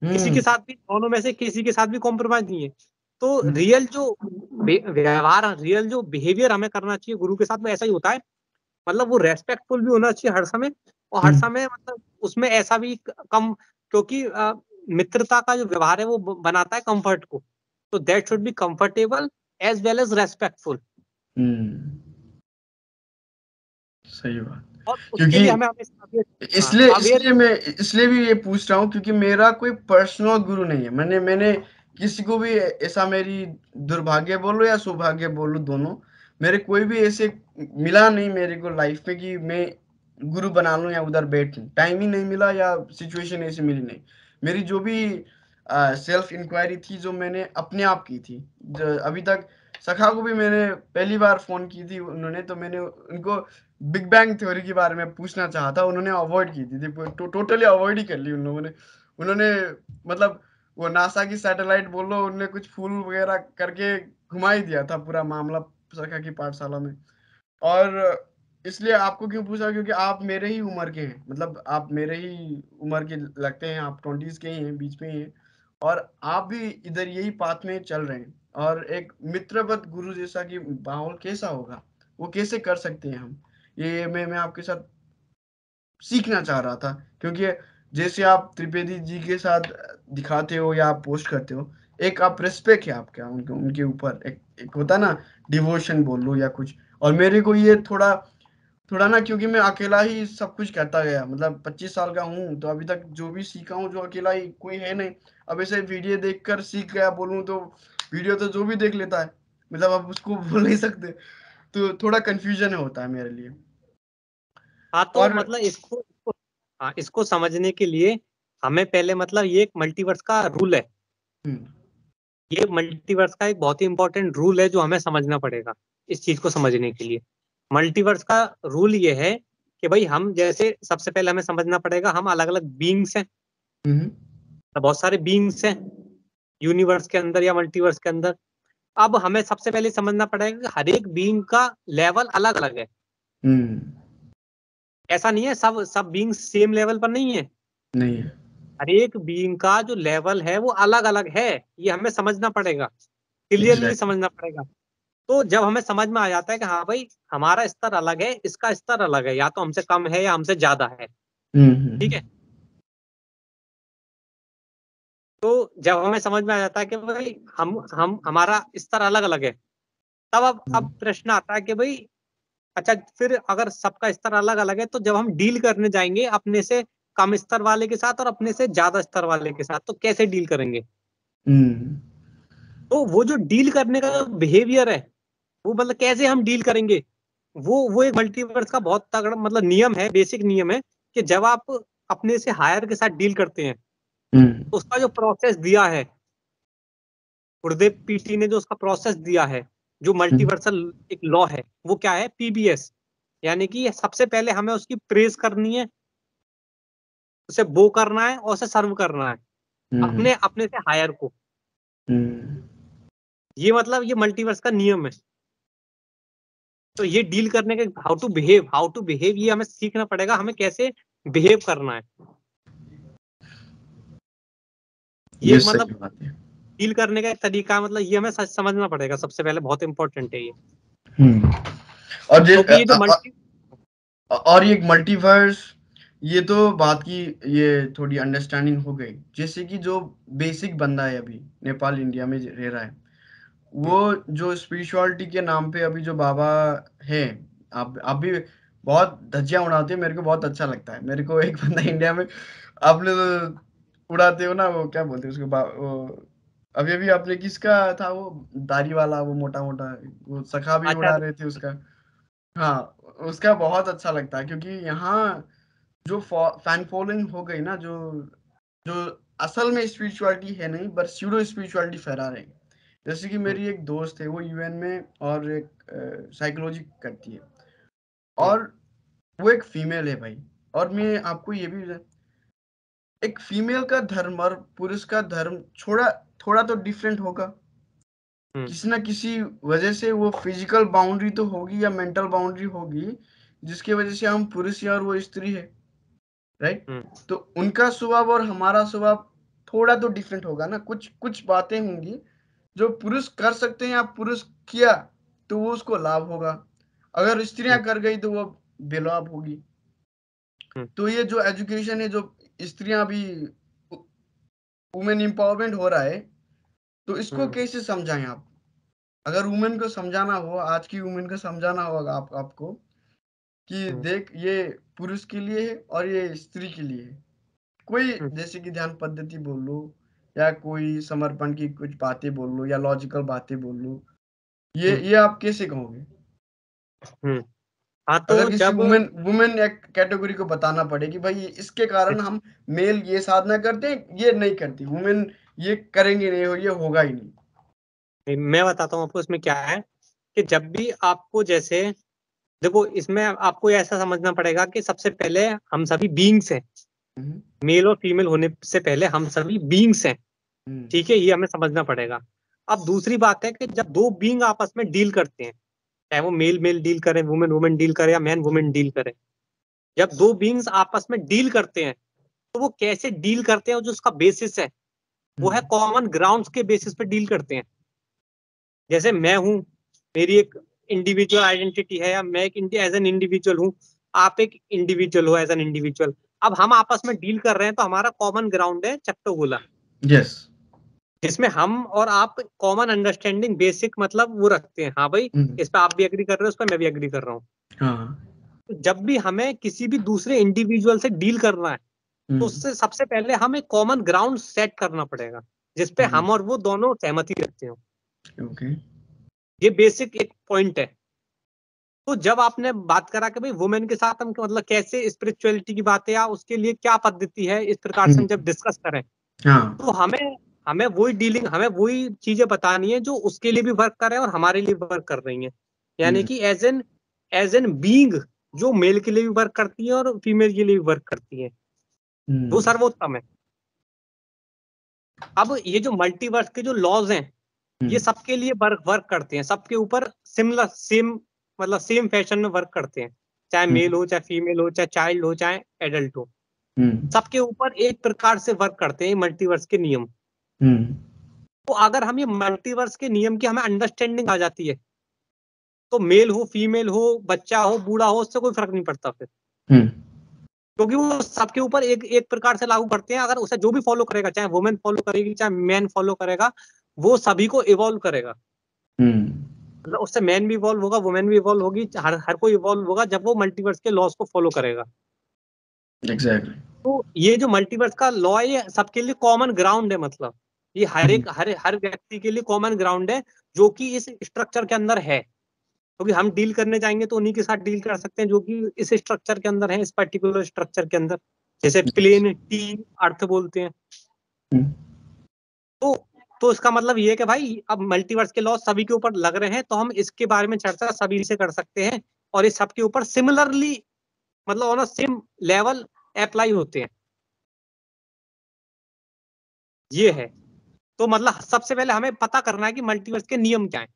किसी के साथ भी, दोनों में से किसी के साथ भी कॉम्प्रोमाइज नहीं है। तो रियल जो व्यवहार, रियल जो बिहेवियर हमें करना चाहिए गुरु के साथ, वो ऐसा ही होता है। मतलब वो रेस्पेक्टफुल भी होना चाहिए हर समय, और हर समय मतलब उसमें ऐसा भी कम, क्योंकि मित्रता का जो व्यवहार है वो बनाता है कंफर्ट को। तो that should be comfortable as well as respectful. सही बात। और उसके क्योंकि लिए हमें अवेयर। इसलिए भी ये पूछ रहा हूँ क्योंकि मेरा कोई पर्सनल गुरु नहीं है। मैंने किसी को भी ऐसा, मेरी दुर्भाग्य बोलो या सौभाग्य बोलो दोनों, मेरे कोई भी ऐसे मिला नहीं मेरे को लाइफ में कि मैं गुरु बना लूं या उधर बैठ लूं। टाइम ही नहीं मिला या सिचुएशन ऐसी मिली नहीं। मेरी जो भी सेल्फ इंक्वायरी थी जो मैंने अपने आप की थी, अभी तक सखा को भी मैंने पहली बार फोन की थी उन्होंने, तो मैंने उनको बिग बैंग थ्योरी के बारे में पूछना चाहा था, उन्होंने अवॉइड की थी, टोटली अवॉइड ही कर ली उन्होंने मतलब वो नासा की सैटेलाइट बोलो, उन्होंने कुछ फूल वगैरह करके घुमा ही दिया था पूरा मामला सखा की पाठशाला में। और इसलिए आपको क्यों पूछा, क्योंकि आप मेरे ही उम्र के हैं, मतलब आप मेरे ही उम्र के लगते हैं, आप 20s के ही हैं, बीच में ही हैं, और आप भी इधर यही पाथ में चल रहे हैं। और एक मित्रवत गुरु जैसा कि माहौल कैसा होगा, वो कैसे कर सकते हैं हम, ये मैं आपके साथ सीखना चाह रहा था। क्योंकि जैसे आप त्रिवेदी जी के साथ दिखाते हो या आप पोस्ट करते हो, एक आप रिस्पेक्ट है आपका उनके ऊपर, एक होता ना, डिवोशन बोल लो या कुछ। और मेरे को ये थोड़ा थोड़ा ना, क्योंकि मैं अकेला ही सब कुछ करता गया, मतलब 25 साल का हूँ, तो अभी तक जो भी सीखा हूँ जो अकेला ही, कोई है नहीं। अब ऐसे वीडियो देखकर सीख गया बोलूँ तो वीडियो तो जो भी देख लेता है, मतलब अब उसको बोल नहीं सकते। तो थोड़ा कंफ्यूजन होता है मेरे लिए। हाँ, तो और मतलब इसको समझने के लिए हमें पहले, मतलब ये एक मल्टीवर्स का रूल है, ये मल्टीवर्स का एक बहुत ही इंपॉर्टेंट रूल है जो हमें समझना पड़ेगा इस चीज को समझने के लिए। मल्टीवर्स का रूल ये है कि भाई हम जैसे, सबसे पहले हमें समझना पड़ेगा हम अलग अलग बीइंग्स हैं, बहुत सारे बीइंग्स हैं यूनिवर्स के अंदर या मल्टीवर्स के अंदर। अब हमें सबसे पहले समझना पड़ेगा कि हर एक बीइंग का लेवल अलग अलग है। ऐसा नहीं है सब बीइंग सेम लेवल पर नहीं है। नहीं है। हर एक बीइंग का जो लेवल है वो अलग अलग है, ये हमें समझना पड़ेगा, क्लियरली एग्जैक्टली। समझना पड़ेगा। तो जब हमें समझ में आ जाता है कि हाँ भाई हमारा स्तर अलग है, इसका स्तर अलग है, या तो हमसे कम है या हमसे ज्यादा है, ठीक है। तो जब हमें समझ में आ जाता है कि भाई हम हमारा स्तर अलग अलग है, तब अब प्रश्न आता है कि भाई अच्छा, फिर अगर सबका स्तर अलग अलग है तो जब हम डील करने जाएंगे अपने से कम स्तर वाले के साथ और अपने से ज्यादा स्तर वाले के साथ, तो कैसे डील करेंगे? तो वो जो डील करने का बिहेवियर है, वो मतलब कैसे हम डील करेंगे, वो एक मल्टीवर्स का बहुत तगड़ा मतलब नियम है, बेसिक नियम है कि जब आप अपने से हायर के साथ डील करते हैं, तो उसका जो प्रोसेस दिया है, गुरुदेव पीटी ने जो उसका प्रोसेस दिया है, जो मल्टीवर्सल एक लॉ है, वो क्या है? पीबीएस। यानी कि सबसे पहले हमें उसकी प्रेज करनी है, उसे बो करना है और उसे सर्व करना है अपने अपने से हायर को। ये मतलब ये मल्टीवर्स का नियम है। तो ये डील करने के हाउ टू बिहेव ये हमें सीखना पड़ेगा, हमें कैसे बिहेव करना है। ये ये एक मतलब सही बात है। डील करने का एक तरीका, मतलब ये हमें सच समझना पड़ेगा सबसे पहले, बहुत इंपॉर्टेंट है ये। और क्योंकि ये जो मल्टी और ये मल्टीवर्स, ये तो बात की, ये थोड़ी अंडरस्टैंडिंग हो गई। जैसे कि जो बेसिक बंदा है अभी नेपाल इंडिया में रह रहा है, वो जो स्पिरिचुअलिटी के नाम पे अभी जो बाबा है, आप भी बहुत धज्जियां उड़ाते हैं, मेरे को बहुत अच्छा लगता है। मेरे को एक बंदा इंडिया में, आपने तो उड़ाते हो ना, वो क्या बोलते हैं उसको, वो अभी अभी आपने किसका था वो, दाढ़ी वाला, वो मोटा मोटा, वो सखा भी अच्छा उड़ा रहे थे उसका। हाँ, उसका बहुत अच्छा लगता है, क्योंकि यहाँ जो फैन फॉलोइंग हो गई ना, जो जो असल में स्पिरिचुअलिटी है नहीं, पर स्यूडो स्पिरिचुअलिटी फैला रहे हैं। जैसे कि मेरी एक दोस्त है, वो यूएन में और एक साइकोलॉजी करती है, और वो एक फीमेल है भाई। और मैं आपको ये भी, एक फीमेल का धर्म और पुरुष का धर्म थोड़ा थोड़ा तो डिफरेंट होगा, किसी ना किसी वजह से। वो फिजिकल बाउंड्री तो होगी या मेंटल बाउंड्री होगी, जिसकी वजह से हम पुरुष हैं और वो स्त्री है, राइट। तो उनका स्वभाव और हमारा स्वभाव थोड़ा तो डिफरेंट होगा ना, कुछ कुछ बातें होंगी जो पुरुष कर सकते हैं या पुरुष किया तो वो उसको लाभ होगा, अगर स्त्रियां कर गई तो वो बेलाभ होगी। तो ये जो एजुकेशन है, जो स्त्रियां अभी वुमेन एम्पावरमेंट हो रहा है, तो इसको कैसे समझाएं आप? अगर वुमेन को समझाना हो, आज की वुमेन को समझाना होगा आपको कि देख, ये पुरुष के लिए है और ये स्त्री के लिए है। कोई जैसे कि ध्यान पद्धति बोल लो, या कोई समर्पण की कुछ बातें बोल लो, या लॉजिकल बातें बोल लो, ये आप कैसे कहोगे? हाँ अगर तो किसी जब वुमेन वुमेन एक कैटेगरी को बताना पड़े कि भाई इसके कारण हम मेल ये साधना करते हैं, ये नहीं करती वुमेन, ये करेंगे नहीं, हो ये होगा ही नहीं। मैं बताता हूँ आपको इसमें क्या है, कि जब भी आपको जैसे देखो, इसमें आपको ऐसा समझना पड़ेगा कि सबसे पहले हम सभी बीइंग्स हैं, मेल और फीमेल होने से पहले हम सभी बीइंग्स हैं, ठीक है, ये हमें समझना पड़ेगा। अब दूसरी बात है कि जब दो बीइंग आपस में डील करते हैं, चाहे वो मेल मेल डील करें, वुमेन वुमेन डील करे या मैन वुमेन डील करे, जब दो बीइंग्स आपस में डील करते हैं, तो वो कैसे डील करते हैं, जो उसका बेसिस है वो है कॉमन ग्राउंड्स के बेसिस पे डील करते हैं। जैसे मैं हूं, मेरी एक इंडिविजुअल आइडेंटिटी है, या मैं एक एज एन इंडिविजुअल हूं, आप एक इंडिविजुअल हो एज एन इंडिविजुअल। अब हम आपस में डील कर रहे हैं तो हमारा कॉमन ग्राउंड है चट्टोगोला, यस। जिसमें हम और आप कॉमन अंडरस्टैंडिंग बेसिक मतलब वो रखते हैं, हाँ भाई इस पे आप भी एग्री कर रहे हो, इस पे मैं भी एग्री कर रहा हूँ। हाँ। तो जब भी हमें किसी भी दूसरे इंडिविजुअल से डील करना है, तो उससे सबसे पहले हमें कॉमन ग्राउंड सेट करना पड़ेगा, जिसपे हम और वो दोनों सहमति रखते हो। ओके। ये बेसिक एक पॉइंट है। तो जब आपने बात करा कि भाई वुमेन के साथ हम मतलब कैसे स्पिरिचुअलिटी की बात है या उसके लिए क्या पद्धति है, इस प्रकार से हम जब डिस्कस करें, हाँ। तो हमें हमें वही डीलिंग, हमें वही चीजें बतानी है जो उसके लिए भी वर्क कर रहे हैं और हमारे लिए वर्क कर रही हैं। यानी कि एज एन बीइंग जो मेल के लिए भी वर्क करती है और फीमेल के लिए भी वर्क करती है, वो सर्वोत्तम है। अब ये जो मल्टीवर्स के जो लॉज हैं, ये सबके लिए वर्क करते हैं, सबके ऊपर सिमिलर सेम फैशन में वर्क करते हैं, चाहे मेल हो, चाहे फीमेल हो, चाहे चाइल्ड हो, चाहे एडल्ट हो, सबके ऊपर एक प्रकार से वर्क करते हैं मल्टीवर्स के नियम। तो अगर हम ये मल्टीवर्स के नियम की हमें अंडरस्टैंडिंग आ जाती है, तो मेल हो, फीमेल हो, बच्चा हो, बूढ़ा हो, उससे कोई फर्क नहीं पड़ता फिर, क्योंकि वो सबके ऊपर एक प्रकार से लागू करते हैं। अगर उसे जो भी फॉलो करेगा, चाहे वुमेन फॉलो करेगी, चाहे मैन फॉलो करेगा, वो सभी को इवॉल्व करेगा। मतलब उससे मैन भी इवॉल्व होगा, वुमेन भी इवॉल्व होगी, हर कोई इवॉल्व होगा जब वो मल्टीवर्स के लॉज को फॉलो करेगा। एग्जैक्टली। तो ये जो मल्टीवर्स का लॉ है, ये सबके लिए कॉमन ग्राउंड है। मतलब ये हर व्यक्ति के लिए कॉमन ग्राउंड है, जो कि इस स्ट्रक्चर के अंदर है। क्योंकि हम डील करने जाएंगे तो उन्हीं के साथ डील कर सकते हैं जो कि इस स्ट्रक्चर के अंदर है, इस पर्टिकुलर स्ट्रक्चर के अंदर, जैसे प्लेन टी अर्थ बोलते हैं। तो इसका मतलब ये है कि भाई अब मल्टीवर्स के लॉ सभी के ऊपर लग रहे हैं, तो हम इसके बारे में चर्चा सभी से कर सकते हैं, और ये सबके ऊपर सिमिलरली, मतलब ऑन सेम लेवल अप्लाई होते हैं। ये है। तो मतलब सबसे पहले हमें पता करना है कि मल्टीवर्स के नियम क्या है,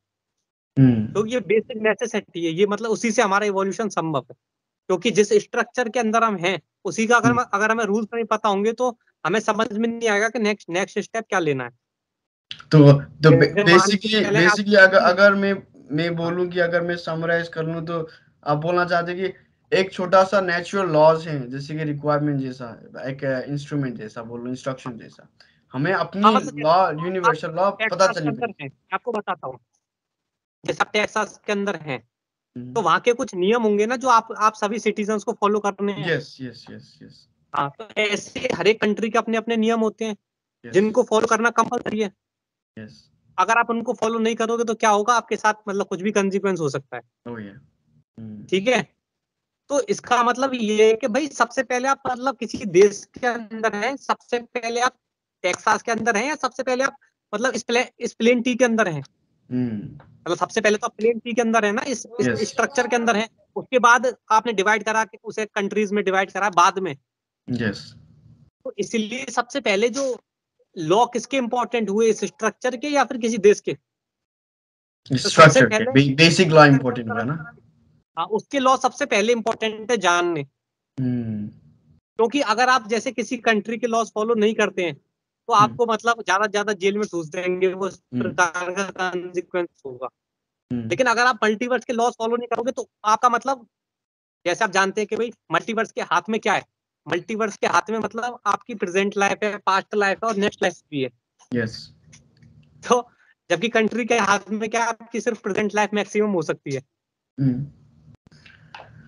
तो ये बेसिक नेसेसिटी है। ये मतलब उसी से हमारा इवोल्यूशन संभव है, क्योंकि जिस स्ट्रक्चर के अंदर हम हैं उसी का अगर हमें रूल्स नहीं पता होंगे तो हमें समझ में नहीं आएगा कि नेक्स्ट स्टेप क्या लेना है। तो पहले बेसिकली अगर मैं बोलूं कि अगर मैं समराइज कर लूं, तो आप बोलना चाहते कि एक छोटा सा नेचुरल लॉज है, जैसे कि रिक्वायरमेंट जैसा, एक इंस्ट्रूमेंट जैसा, बोल लो इंस्ट्रक्शन जैसा, हमें हाँ, अपनी मतलब लॉ, आप यूनिवर्सल लॉ पता टेक्सास के चलनी अंदर पड़ेगी। हैं, आपको बताता हूँ, जैसे आप टेक्सास के अंदर हैं, तो वहां के कुछ नियम होंगे ना जो आप सभी सिटीजन्स को फॉलो करने हैं। यस यस यस यस हाँ, तो ऐसे हर एक कंट्री के अपने अपने नियम होते हैं यस जिनको फॉलो करना कंपलसरी है। यस। अगर आप उनको फॉलो नहीं करोगे तो क्या होगा आपके साथ, मतलब कुछ भी कंसिक्वेंस हो सकता है। ओह या। ठीक है। तो इसका मतलब ये है कि भाई सबसे पहले आप मतलब किसी देश के अंदर हैं, सबसे पहले आप टेक्सास के अंदर हैं, या सबसे पहले आप मतलब इस प्लेन टी के अंदर हैं। मतलब सबसे पहले तो आप प्लेन टी के अंदर है ना, इस यस स्ट्रक्चर के अंदर है। उसके बाद आपने डिवाइड करा के उसे कंट्रीज में डिवाइड करा बाद में। यस। तो इसलिए सबसे पहले जो लॉ किसके इंपॉर्टेंट हुए, इस स्ट्रक्चर के या फिर किसी देश के? तो सबसे स्ट्रक्चर पहले के बेसिक लॉ इंपॉर्टेंट हुआ ना। हाँ, उसके लॉ सबसे पहले इंपॉर्टेंट है जानने। क्योंकि अगर आप जैसे किसी कंट्री के लॉज फॉलो नहीं करते हैं तो आपको मतलब ज्यादा से ज्यादा जेल में ठूस देंगे, वो इस प्रकार का कॉन्सिक्वेंस होगा। लेकिन अगर आप मल्टीवर्स के लॉज फॉलो नहीं करोगे तो आपका मतलब, जैसे आप जानते हैं कि भाई मल्टीवर्स के हाथ में क्या है, मल्टीवर्स के हाथ में मतलब आपकी प्रेजेंट लाइफ है, पास्ट लाइफ है और नेक्स्ट लाइफ भी है। यस। तो जबकि कंट्री के हाथ में क्या है, आपकी सिर्फ प्रेजेंट लाइफ मैक्सिमम हो सकती है।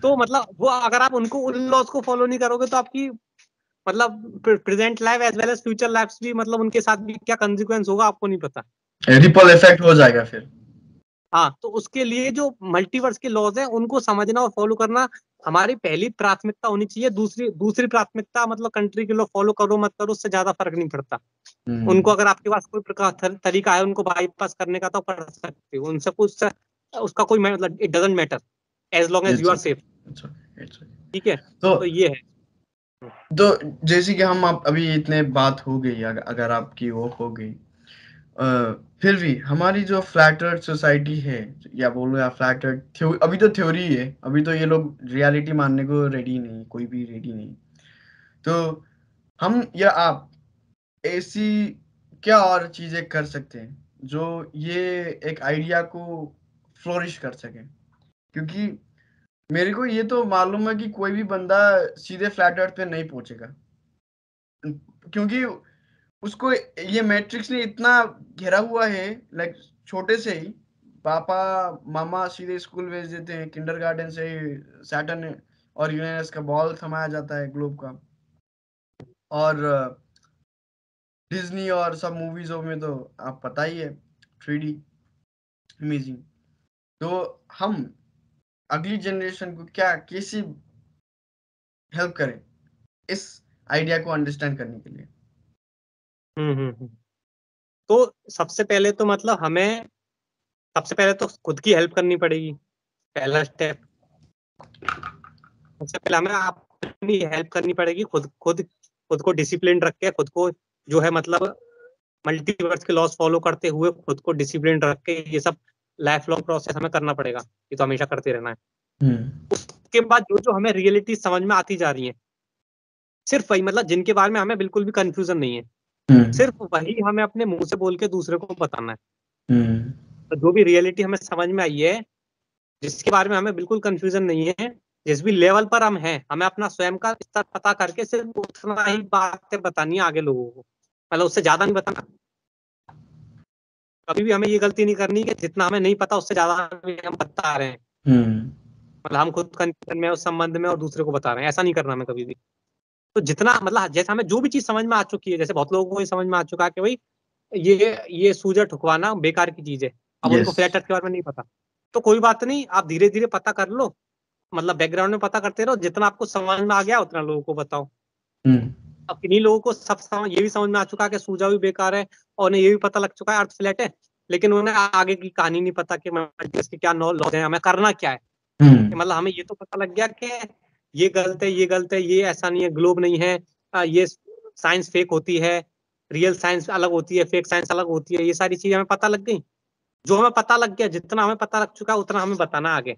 तो मतलब वो अगर आप उनको उन लॉज को फॉलो नहीं करोगे तो आपकी मतलब present life as well as future life भी, मतलब उनके साथ भी क्या कंसिक्वेंस होगा आपको नहीं पता। रिपल इफेक्ट हो जाएगा फिर। हाँ, तो उसके लिए जो मल्टीवर्स के लॉज हैं उनको समझना और फॉलो करना हमारी पहली प्राथमिकता होनी चाहिए। दूसरी दूसरी प्राथमिकता मतलब कंट्री के लॉ फॉलो करो मत करो, उससे ज्यादा फर्क नहीं पड़ता। उनको अगर आपके पास कोई प्रकार तरीका है उनको बाईपास करने का तो कर सकते हो, उनसे कुछ उसका कोई मतलब it doesn't matter as long as you it's are okay safe. It's okay it's okay. ठीक है, तो तो ये है। जैसे कि हम आप अभी इतने बात हो गई, अगर आपकी वो हो गई, फिर भी हमारी जो फ्लैट अर्थ सोसाइटी है, या बोलो या फ्लैट अर्थ थ्योरी, अभी तो थ्योरी है, अभी तो ये लोग रियलिटी मानने को रेडी नहीं, कोई भी रेडी नहीं। तो हम या आप ऐसी क्या और चीजें कर सकते हैं जो ये एक आइडिया को फ्लोरिश कर सके? क्योंकि मेरे को ये तो मालूम है कि कोई भी बंदा सीधे फ्लैट अर्थ पे नहीं पहुंचेगा, क्योंकि उसको ये मैट्रिक्स ने इतना घेरा हुआ है, लाइक छोटे से ही पापा मामा सीधे स्कूल भेज देते हैं, किंडरगार्टन से ही सैटर्न और यूरेनस का बॉल थमाया जाता है ग्लोब का, और डिज्नी और सब मूवीजों में तो आप पता ही है 3D इमेजिंग। तो हम अगली जनरेशन को क्या कैसे हेल्प करें इस आइडिया को अंडरस्टैंड करने के लिए? हम्म। तो सबसे पहले तो मतलब हमें सबसे पहले तो खुद की हेल्प करनी पड़ेगी, पहला स्टेप। सबसे पहले हमें अपनी हेल्प करनी पड़ेगी, खुद खुद खुद को डिसिप्लिन रख के खुद को जो है मतलब मल्टीवर्स के लॉस फॉलो करते हुए खुद को डिसिप्लिन रख के ये सब लाइफ लॉन्ग प्रोसेस हमें करना पड़ेगा, ये तो हमेशा करते रहना है। उसके बाद जो जो हमें रियलिटी समझ में आती जा रही है, सिर्फ वही, मतलब जिनके बारे में हमें बिल्कुल भी कंफ्यूजन नहीं है, सिर्फ वही हमें अपने मुंह से बोल के दूसरे को बताना है। तो जो भी रियलिटी हमें समझ में आई है, जिसके बारे में हमें बिल्कुल कंफ्यूजन नहीं है, जिस भी लेवल पर हम हैं, हमें अपना स्वयं का स्तर पता करके सिर्फ उतना ही बातें बतानी है आगे लोगों को, मतलब उससे ज्यादा नहीं बताना। कभी भी हमें ये गलती नहीं करनी कि जितना हमें नहीं पता उससे ज्यादा हम बता रहे हैं, मतलब हम खुद कंफ्यूजन में उस संबंध में और दूसरे को बता रहे हैं, ऐसा नहीं करना हमें कभी भी। तो जितना, मतलब जैसे हमें जो भी चीज समझ में आ चुकी है, जैसे बहुत लोगों को ये समझ में आ चुका है कि भाई ये सूजन ठुकवाना बेकार की चीज है, अब उनको फ्लैट अर्थ के बारे में नहीं पता, तो कोई बात नहीं, आप धीरे धीरे पता कर लो, मतलब बैकग्राउंड में पता करते रहो, जितना आपको समझ में आ गया उतना लोगों को बताओ। अब किन्हीं लोगों को सब ये भी समझ में आ चुका है कि सूजा भी बेकार है, और उन्हें ये भी पता लग चुका है अर्थ फ्लैट है, लेकिन उन्हें आगे की कहानी नहीं पता कि मल्टीवर्स के क्या लॉज है, हमें करना क्या है। कि मतलब हमें ये तो पता लग गया कि ये गलत है, ये गलत है, ये ऐसा नहीं है, ग्लोब नहीं है, ये साइंस फेक होती है, रियल साइंस अलग होती है, फेक साइंस अलग होती है, ये सारी चीजें हमें पता लग गई। जो हमें पता लग गया, जितना हमें पता लग चुका है उतना हमें बताना आगे,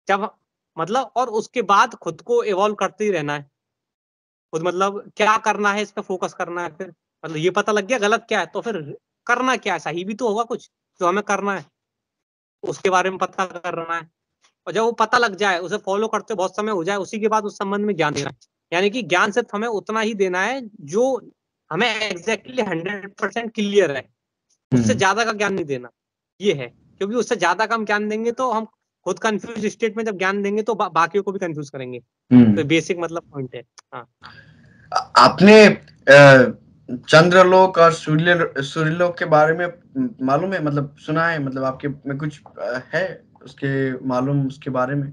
जब मतलब, और उसके बाद खुद को इवॉल्व करते ही रहना है, खुद मतलब क्या करना है इस पे फोकस करना है। फिर मतलब ये पता लग गया गलत क्या है, तो फिर करना क्या है, सही भी तो होगा कुछ जो हमें करना है, उसके बारे में पता करना है। और जब वो पता लग जाए, उसे फॉलो करते बहुत समय हो जाए, उसी के बाद उस संबंध में ज्ञान देना है। यानी कि ज्ञान सिर्फ हमें उतना ही देना है जो हमें एग्जैक्टली 100% क्लियर है, उससे ज्यादा का ज्ञान नहीं देना, ये है। क्योंकि उससे ज्यादा का हम ज्ञान देंगे तो हम खुद कंफ्यूज स्टेट में जब ज्ञान देंगे तो बाकियों को भी कंफ्यूज करेंगे। तो बेसिक मतलब पॉइंट है। हाँ, आपने चंद्रलोक और सूर्यलोक के बारे में मालूम है, मतलब सुना है, मतलब आपके में कुछ है उसके मालूम, उसके बारे में?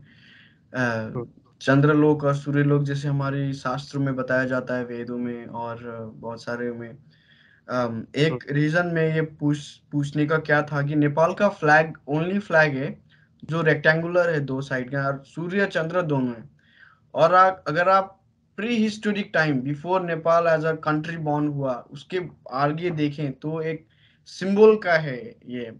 चंद्रलोक और सूर्यलोक जैसे हमारे शास्त्रों में बताया जाता है, वेदों में और बहुत सारे में। एक रीजन में ये पूछने का क्या था कि नेपाल का फ्लैग ओनली फ्लैग है जो रेक्टेंगुलर है, 2 साइड का, और सूर्य चंद्र दोनों है। और अगर आप prehistoric time before Nepal as a country born हुआ, उसके आगे देखें तो एक सिंबल का है ये।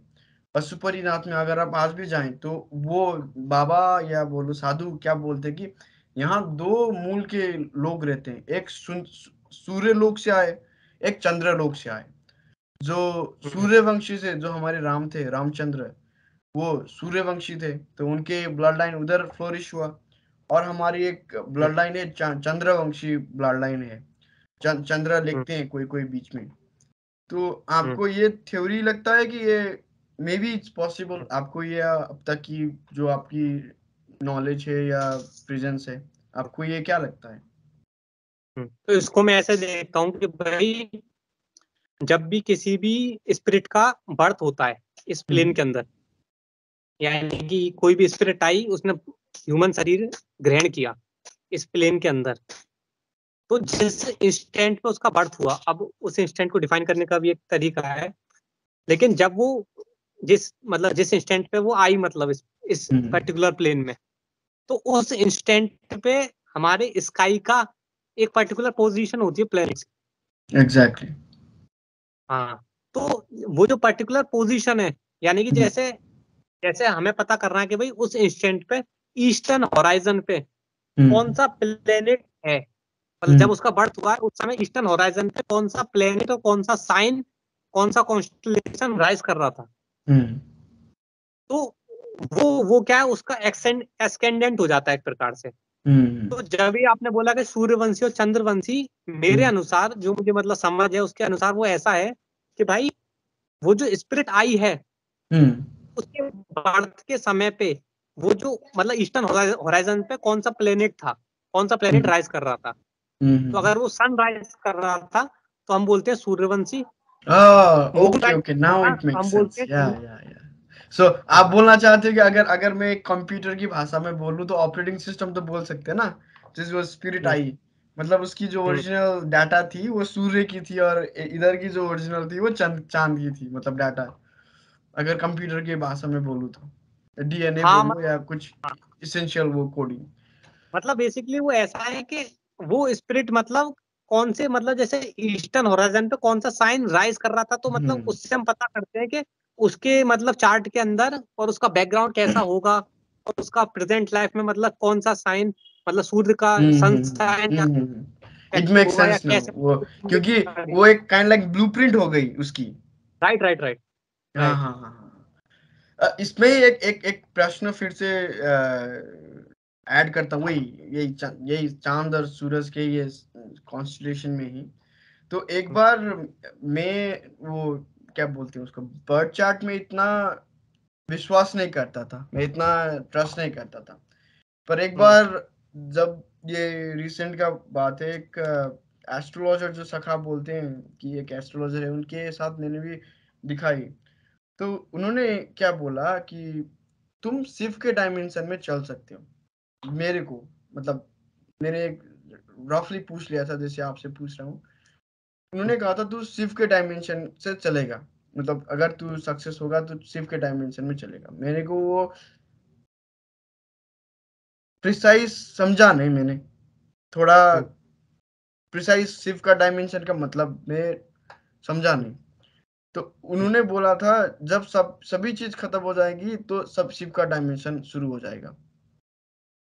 पशुपतिनाथ में अगर आप आज भी जाएं तो वो बाबा या बोलो साधु क्या बोलते हैं कि यहाँ 2 मूल के लोग रहते हैं, एक सूर्य लोक से आए, एक चंद्र लोक से आए। जो सूर्यवंशी से, जो हमारे राम थे, रामचंद्र, वो सूर्यवंशी थे, तो उनके ब्लड लाइन उधर फ्लोरिश हुआ। और हमारी एक ब्लड लाइन है, चंद्रवंशी ब्लड लाइन है, चंद्र लिखते हैं कोई कोई बीच में। तो आपको ये थ्योरी लगता है कि ये मे बी इट्स पॉसिबल? आपको ये अब तक की जो आपकी नॉलेज है या प्रेजेंस है, आपको ये क्या लगता है? तो इसको मैं ऐसे देखता हूँ कि भाई जब भी किसी भी स्पिरिट का बर्थ होता है इस प्लेन के अंदर, यानी कि कोई भी स्पिरिट आई, उसने ह्यूमन शरीर ग्रहण किया इस प्लेन के अंदर, तो जिस इंस्टेंट पे उसका बर्थ हुआ, अब उस इंस्टेंट को डिफाइन करने का भी एक तरीका है, लेकिन जब वो जिस इंस्टेंट पे वो आई, मतलब इस पर्टिकुलर प्लेन में, तो उस इंस्टेंट पे हमारे स्काई का एक पर्टिकुलर पोजीशन होती है प्लेनेट। एग्जैक्टली। हाँ, तो वो जो पर्टिकुलर पोजीशन है, यानी कि जैसे जैसे हमें पता करना है कि भाई उस इंस्टेंट पे ईस्टर्न होराइजन पे कौन सा प्लेनेट है, मतलब जब उसका बर्थ हुआ है उस समय ईस्टर्न होराइजन पे कौन सा प्लेनेट और कौन सा साइन, कौन सा कॉन्स्टलेशन राइज कर रहा था। तो वो क्या है, उसका एक्सटेंडेंट हो जाता है एक प्रकार से। तो जब भी आपने बोला कि सूर्यवंशी और चंद्रवंशी, मेरे अनुसार जो मुझे मतलब समझ है उसके अनुसार वो ऐसा है कि भाई वो जो स्पिरिट आई है उसके बर्थ के समय पे वो जो मतलब ईस्टर्न होराइजन पे कौन सा प्लेनेट था, कौन सा प्लेनेट राइज कर रहा था। तो अगर वो सन राइज कर रहा था तो हम बोलते हैं Suryavanshi. Moon okay rise okay, कर नाउ रहा इट तो मेक्स हम सेंस। बोलते हैं या चंद्र। या या सो आप हाँ, बोलना चाहते हो कि अगर अगर मैं कंप्यूटर की भाषा में बोलूं तो ऑपरेटिंग सिस्टम तो बोल सकते हैं ना, जिस वो स्पिरिट आई, मतलब उसकी जो ओरिजिनल डाटा थी वो सूर्य की थी, और इधर की जो ओरिजिनल थी वो चांद की थी, मतलब डाटा, अगर कंप्यूटर की भाषा में बोलूं तो डीएनए हाँ, बोलो या कुछ इसेंशियल वो कोडिंग। मतलब बेसिकली वो ऐसा है कि वो स्पिरिट मतलब कौन से मतलब जैसे ईस्टर्न होराइजन पे कौन सा साइन राइज कर रहा था, तो मतलब उससे हम पता करते हैं कि उसके मतलब चार्ट के अंदर और उसका बैकग्राउंड कैसा होगा, और उसका प्रेजेंट लाइफ में मतलब कौन सा साइन, मतलब सूर्य का सनसाइन इट मेक होगा या सेंस नाउ, कैसे। वो क्योंकि वो एक काइंड लाइक ब्लूप्रिंट हो गई उसकी। राइट राइट राइट हाँ राइट। हाँ हाँ। इसमें एक प्रश्न फिर से ऐड करता हूँ, वही यही चांद और सूरज के ये कॉन्स्टलेशन में ही। तो एक बार मैं वो क्या बोलते हैं उसको, बर्ड चार्ट में इतना विश्वास नहीं करता था, मैं इतना ट्रस्ट नहीं करता था। पर एक बार जब ये रिसेंट का बात है, एक एस्ट्रोलॉजर जो सखा बोलते हैं कि एक एस्ट्रोलॉजर है, उनके साथ मैंने भी दिखाई। तो उन्होंने क्या बोला कि तुम शिव के डायमेंशन में चल सकते हो। मेरे को मतलब मैंने एक रफली पूछ लिया था जैसे आपसे पूछ रहा हूँ। उन्होंने कहा था तू शिव के डायमेंशन से चलेगा, मतलब अगर तू सक्सेस होगा तो शिव के डायमेंशन में चलेगा। मेरे को वो प्रिसाइज समझा नहीं मैंने, थोड़ा प्रिसाइज शिव का डायमेंशन का मतलब मैं समझा नहीं। तो उन्होंने बोला था जब सभी चीज खत्म हो जाएगी तो सब शिव का डायमेंशन शुरू हो जाएगा।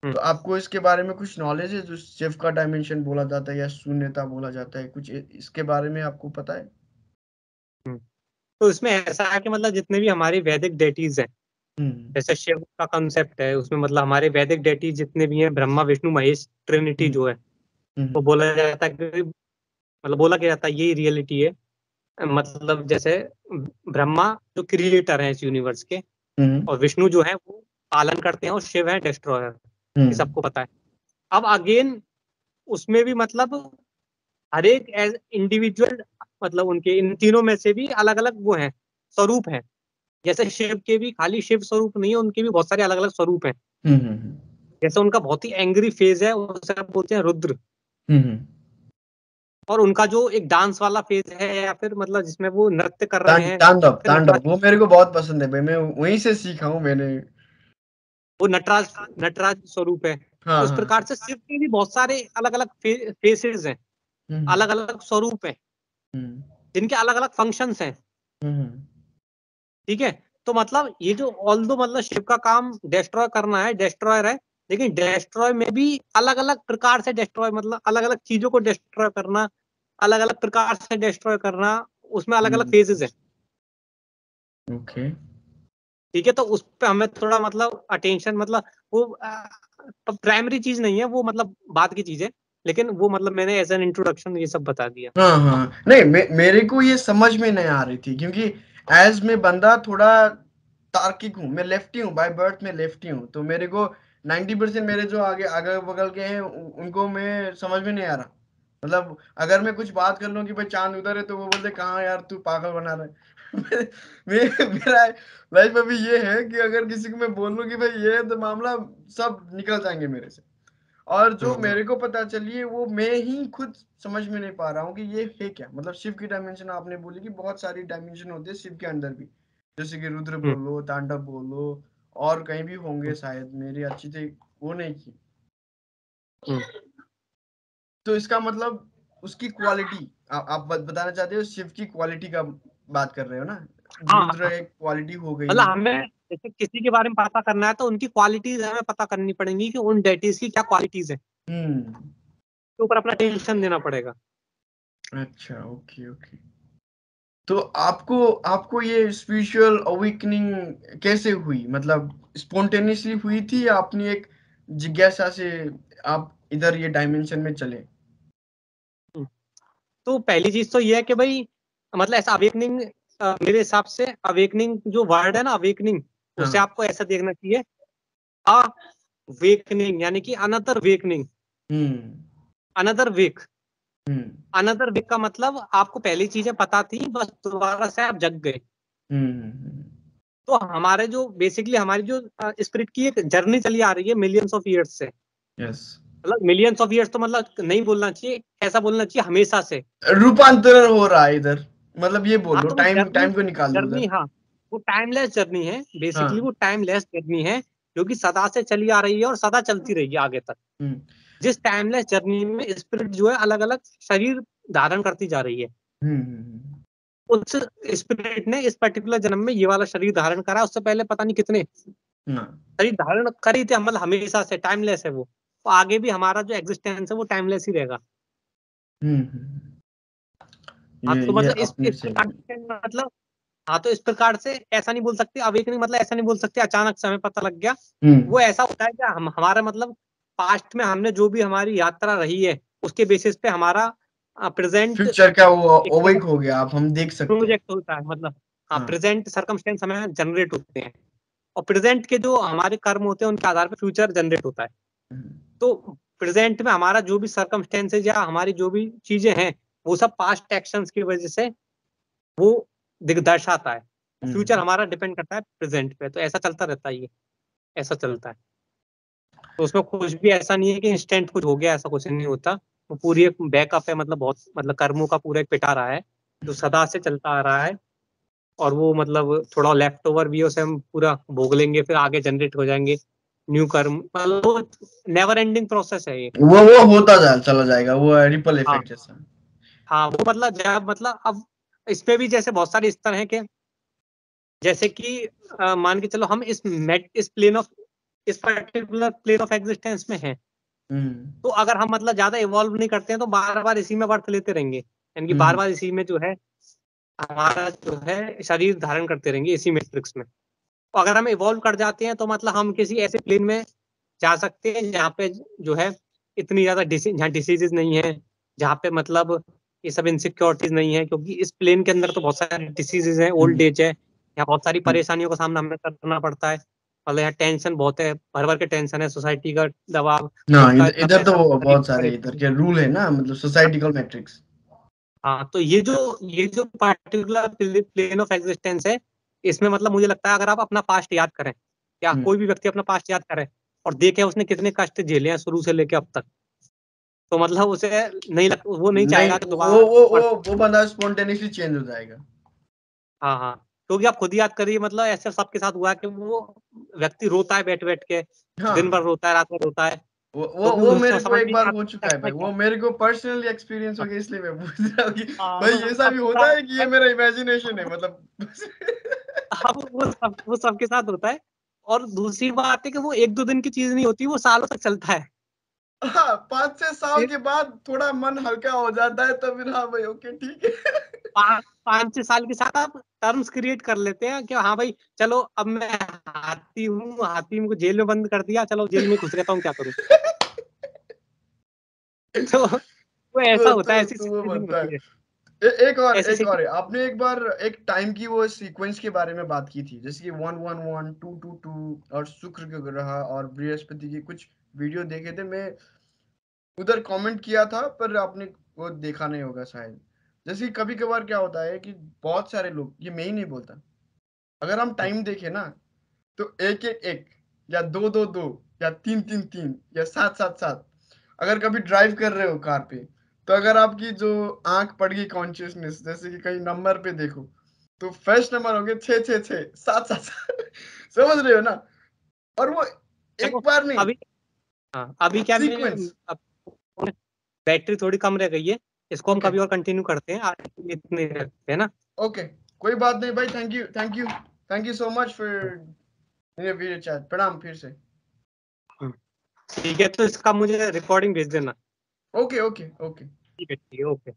तो आपको इसके बारे में कुछ नॉलेज है, जो शिव का डायमेंशन बोला जाता है या शून्यता बोला जाता है, कुछ इसके बारे में आपको पता है? तो इसमें ऐसा है कि मतलब जितने भी हमारी वैदिक डेटीज हैं, हम्म जैसे शिव का कंसेप्ट है, उसमें मतलब हमारे वैदिक डेटीज जितने भी हैं, ब्रह्मा विष्णु महेश ट्रिनिटी हम्म जो है, वो हम्म बोला जाता है कि मतलब बोला गया जाता है यही रियलिटी है। मतलब जैसे ब्रह्मा जो क्रिएटर है इस यूनिवर्स के, हम्म और विष्णु जो है वो पालन करते हैं, और शिव है डिस्ट्रॉयर, ये हम्म सबको पता है। अब अगेन उसमें भी मतलब हर एक एज इंडिविजुअल, मतलब उनके इन तीनों में से भी अलग अलग वो हैं, स्वरूप हैं। जैसे शिव के भी खाली शिव स्वरूप नहीं है, उनके भी बहुत सारे अलग अलग स्वरूप हैं। हम्म जैसे उनका बहुत ही एंग्री फेज है, उसे आप बोलते हैं रुद्र। हम्म और उनका जो एक डांस वाला फेज है, या फिर मतलब जिसमें वो नृत्य कर रहे हैं, तांडव फिर तांडव नटराज, वो मेरे को बहुत पसंद है भाई, मैं वहीं से सीखा हूँ मैंने। वो नटराज नटराज स्वरूप है। हाँ तो इस हाँ। प्रकार से शिव के भी बहुत सारे अलग अलग फेसेस हैं, हम्म अलग अलग स्वरूप हैं, हम्म जिनके अलग अलग फंक्शंस हैं। हम्म ठीक है। तो मतलब ये जो ऑल दो मतलब शिव का काम डिस्ट्रॉय करना है, डिस्ट्रॉयर है, लेकिन डिस्ट्रॉय में भी अलग अलग प्रकार से डिस्ट्रॉय, मतलब अलग अलग चीजों को डिस्ट्रॉय करना, अलग अलग प्रकार से डिस्ट्रॉय करना, उसमें अलग अलग फेजेस है। ओके। ठीक है। तो उस पर हमें थोड़ा मतलब अटेंशन, मतलब वो प्राइमरी चीज नहीं है वो, मतलब बात की चीज है, लेकिन वो मतलब मैंने एज एन इंट्रोडक्शन ये सब बता दिया। हाँ हाँ, नहीं मेरे को ये समझ में नहीं आ रही थी, क्योंकि एज मैं बंदा थोड़ा तार्किक हूँ, मैं लेफ्टी हूँ, बाय बर्थ में लेफ्टी हूँ। तो मेरे को 90% मेरे जो आगे अगल बगल के हैं उनको मैं समझ में नहीं आ रहा। मतलब अगर मैं कुछ बात कर लूँ कि भाई चांद उधर है, तो वो बोलते कहाँ यार तू पागल बना रहा है। मेरा लाइफ अभी ये है कि अगर किसी को मैं बोल लूँ कि भाई ये है, तो मामला सब निकल जाएंगे मेरे से। और जो हम्म मेरे को पता चली है वो मैं ही खुद समझ में नहीं पा रहा हूँ कि ये है क्या। मतलब शिव की डायमेंशन आपने बोली कि बहुत सारी डायमेंशन होते हैं शिव के अंदर भी, जैसे कि रुद्र हम्म बोलो, तांडव बोलो, और कहीं भी होंगे शायद, मेरी अच्छी से वो नहीं की। हम्म। तो इसका मतलब उसकी क्वालिटी आप बताना चाहते हो, शिव की क्वालिटी का बात कर रहे हो ना? हाँ रुद्र हाँ। एक क्वालिटी हो गई। मतलब हमें जैसे किसी के बारे में पता करना है, तो उनकी क्वालिटीज हमें पता करनी पड़ेंगी कि उन डेटीज की क्या क्वालिटीज है, हम्म। के ऊपर अपना टेंशन देना पड़ेगा। अच्छा, ओके ओके। तो आपको आपको ये स्पिरिचुअल अवेकनिंग कैसे हुई? मतलब स्पॉन्टेनियसली हुई थी या अपनी एक जिज्ञासा से आप इधर ये डायमेंशन में चले? हम्म। तो पहली चीज तो ये है कि भाई मतलब ऐसा अवेकनिंग, मेरे हिसाब से अवेकनिंग जो वर्ड है ना, अवेकनिंग, उसे हाँ। आपको ऐसा देखना चाहिए, अवेकनिंग यानी कि अनदर वेकनिंग, हम्म अनदर वेक। हम्म अनदर वेक का मतलब आपको पहली चीजें पता थी, बस दोबारा से आप जग गए। हम्म तो हमारे जो बेसिकली हमारी जो स्पिरिट की एक जर्नी चली आ रही है मिलियंस ऑफ ईयर्स से, यस। मतलब मिलियंस ऑफ ईयर्स तो मतलब नहीं बोलना चाहिए, ऐसा बोलना चाहिए हमेशा से। रूपांतरण हो रहा है इधर, मतलब ये बोल हाँ लो, तो वो टाइम जर्नी, टाइम को निकाल लो जर्नी उधर। हाँ, वो टाइमलेस जर्नी है, बेसिकली हाँ। वो टाइमलेस जर्नी है, जो कि सदा से चली आ रही है और सदा चलती रहेगी आगे तक। हम्म जिस टाइमलेस जर्नी में स्पिरिट जो है अलग अलग शरीर धारण करती जा रही है, उस स्पिरिट ने इस पर्टिकुलर जन्म में ये वाला शरीर धारण करा, उससे पहले पता नहीं कितने शरीर धारण करी थे, मतलब हमेशा से टाइमलेस है वो, तो आगे भी हमारा जो एग्जिस्टेंस है वो टाइमलेस ही रहेगा। हाँ तो ये मतलब आपने इस सही प्रकार से मतलब, हाँ तो इस प्रकार से ऐसा नहीं बोल सकते अवेकनिंग, मतलब ऐसा नहीं बोल सकते अचानक से हमें पता लग गया। वो ऐसा होता है कि हम हमारा मतलब पास्ट में हमने जो भी हमारी यात्रा रही है उसके बेसिस पे हमारा प्रेजेंट फ्यूचर का वो एक अवेक हो गया, आप हम देख सकते हैं। प्रोजेक्ट होता है, मतलब हाँ हाँ। प्रेजेंट सर्कमस्टेंस हमें जनरेट होते हैं, और प्रेजेंट के जो हमारे कर्म होते हैं उनके आधार पर फ्यूचर जनरेट होता है। तो प्रेजेंट में हमारा जो भी सर्कमस्टेंसेज या हमारी जो भी चीजें हैं वो सब पास्ट एक्शंस की वजह से वो दर्शाता है। फ्यूचर हमारा डिपेंड करता है प्रेजेंट पे, तो ऐसा चलता रहता है, ये ऐसा चलता है। तो उसमें कुछ भी ऐसा नहीं है कि इंस्टेंट कुछ हो गया, ऐसा कुछ नहीं होता। वो पूरी एक बैकअप है, मतलब बहुत मतलब कर्मों का पूरा एक पिटारा है जो सदा से चलता आ रहा है, और वो मतलब थोड़ा लेफ्ट ओवर भी है, उसे हम पूरा भोग लेंगे, फिर आगे जनरेट हो जाएंगे न्यू कर्म, मतलब वो नेवर एंडिंग प्रोसेस है ये। वो होता चला जाएगा, वो रिपल हाँ इफेक्ट जैसा। हाँ, वो मतलब जब मतलब अब इसमें भी जैसे बहुत सारे स्तर हैं कि जैसे कि मान के चलो हम इस प्लेन ऑफ इस पर्टिकुलर प्लेन ऑफ एग्जिस्टेंस में हैं, तो अगर हम मतलब ज्यादा इवॉल्व नहीं करते हैं तो बार बार इसी में बर्थ लेते रहेंगे, यानी कि बार बार इसी में जो है हमारा जो है शरीर धारण करते रहेंगे इसी मैट्रिक्स में। तो अगर हम इवॉल्व कर जाते हैं तो मतलब हम किसी ऐसे प्लेन में जा सकते हैं जहाँ पे जो है इतनी ज्यादा जहाँ डिसीजेज नहीं है, जहाँ पे मतलब ये सब इनसिक्योरिटीज नहीं है, क्योंकि इस प्लेन के अंदर तो बहुत सारे डिसीजेज हैं, ओल्ड एज है, यहाँ बहुत सारी परेशानियों का सामना हमें करना पड़ता है, मतलब यहाँ टेंशन बहुत है, भर भर के टेंशन है, सोसाइटी का दबाव, हाँ, खुद का इतना इधर तो पैसा कमाने बहुत की सारे इधर के परेशानी। रूल है ना, मतलब सोसाइटिकल मैट्रिक्स। हाँ तो ये जो पर्टिकुलर प्लेन ऑफ एग्जिस्टेंस है, इसमें मतलब मुझे लगता है अगर आप अपना पास्ट याद करें, या कोई भी व्यक्ति अपना पास्ट याद करे और देखे उसने कितने कष्ट झेले हैं शुरू से लेके अब तक, तो मतलब उसे वो नहीं नहीं, चाहेगा कि वो दोबारा वो वो वो बंदा स्पॉन्टेनियसली चेंज हो जाएगा। हाँ हाँ, क्योंकि आप खुद याद करिए, मतलब ऐसे सबके साथ हुआ है कि वो व्यक्ति रोता है बैठ बैठ के, दिन भर हाँ, रोता है, रात भर रोता है, तो भी वो उसको मेरे को समझ एक में नहीं बार हो आता चुका है भाई, करना क्या। वो मेरे को पर्सनली एक्सपीरियंस हो गया, इसलिए मैं पूछ रहा हूँ कि हाँ, भाई वो ऐसा भी सबके होता साथ है कि होता ये है। मेरा इमेजिनेशन है, मतलब। हाँ, वो सबके साथ होता है, और दूसरी बात है कि वो एक दो दिन की चीज नहीं होती, वो सालों तक चलता है। हाँ, 5-6 साल के बाद थोड़ा मन हल्का हो जाता है, तो फिर हाँ भाई, ओके ठीक है। 5-6 साल के साथ आप टर्म्स क्रिएट कर लेते हैं कि हाँ भाई चलो अब मैं हाथी हूँ, हाथी को जेल में बंद कर दिया, चलो जेल में घुस रहता हूँ, क्या करूँ। तो वो ऐसा होता है, ऐसी तो वो सिचुएशन बनता है। होती है, ऐसी एक और है, सिचुएशन। आपने एक बार एक टाइम की वो सीक्वेंस के बारे में बात की थी, जैसे कि 111, 222 और शुक्र के ग्रह और बृहस्पति की कुछ वीडियो देखे थे मैं, उधर कमेंट किया था, पर आपने वो देखा नहीं होगा शायद। जैसे कि कभी कभार क्या होता है कि बहुत सारे लोग, ये मैं ही नहीं बोलता, अगर हम टाइम देखें ना, तो एक एक एक, या दो दो दो, या तीन तीन तीन, या सात सात सात, अगर कभी ड्राइव कर रहे हो कार पे, तो अगर आपकी जो आंख पड़ गई कॉन्शियसनेस, जैसे कि कहीं नंबर पे देखो, तो फर्स्ट नंबर होंगे 666 777। समझ रहे हो ना? और वो एक चलो बार नहीं, अभी, हाँ अभी क्या मैं सीक्वेंस। अब बैटरी थोड़ी कम रह गई है, इसको हम ओके, कभी और कंटिन्यू करते हैं, आज इतने रखते हैं ना। ओके, कोई बात नहीं भाई, thank you, thank you, thank you so much for video chat. प्रणाम फिर से। हम्म, ठीक है, तो इसका मुझे रिकॉर्डिंग भेज देना। Okay, okay, okay. ठीक है, ठीक है, ओके।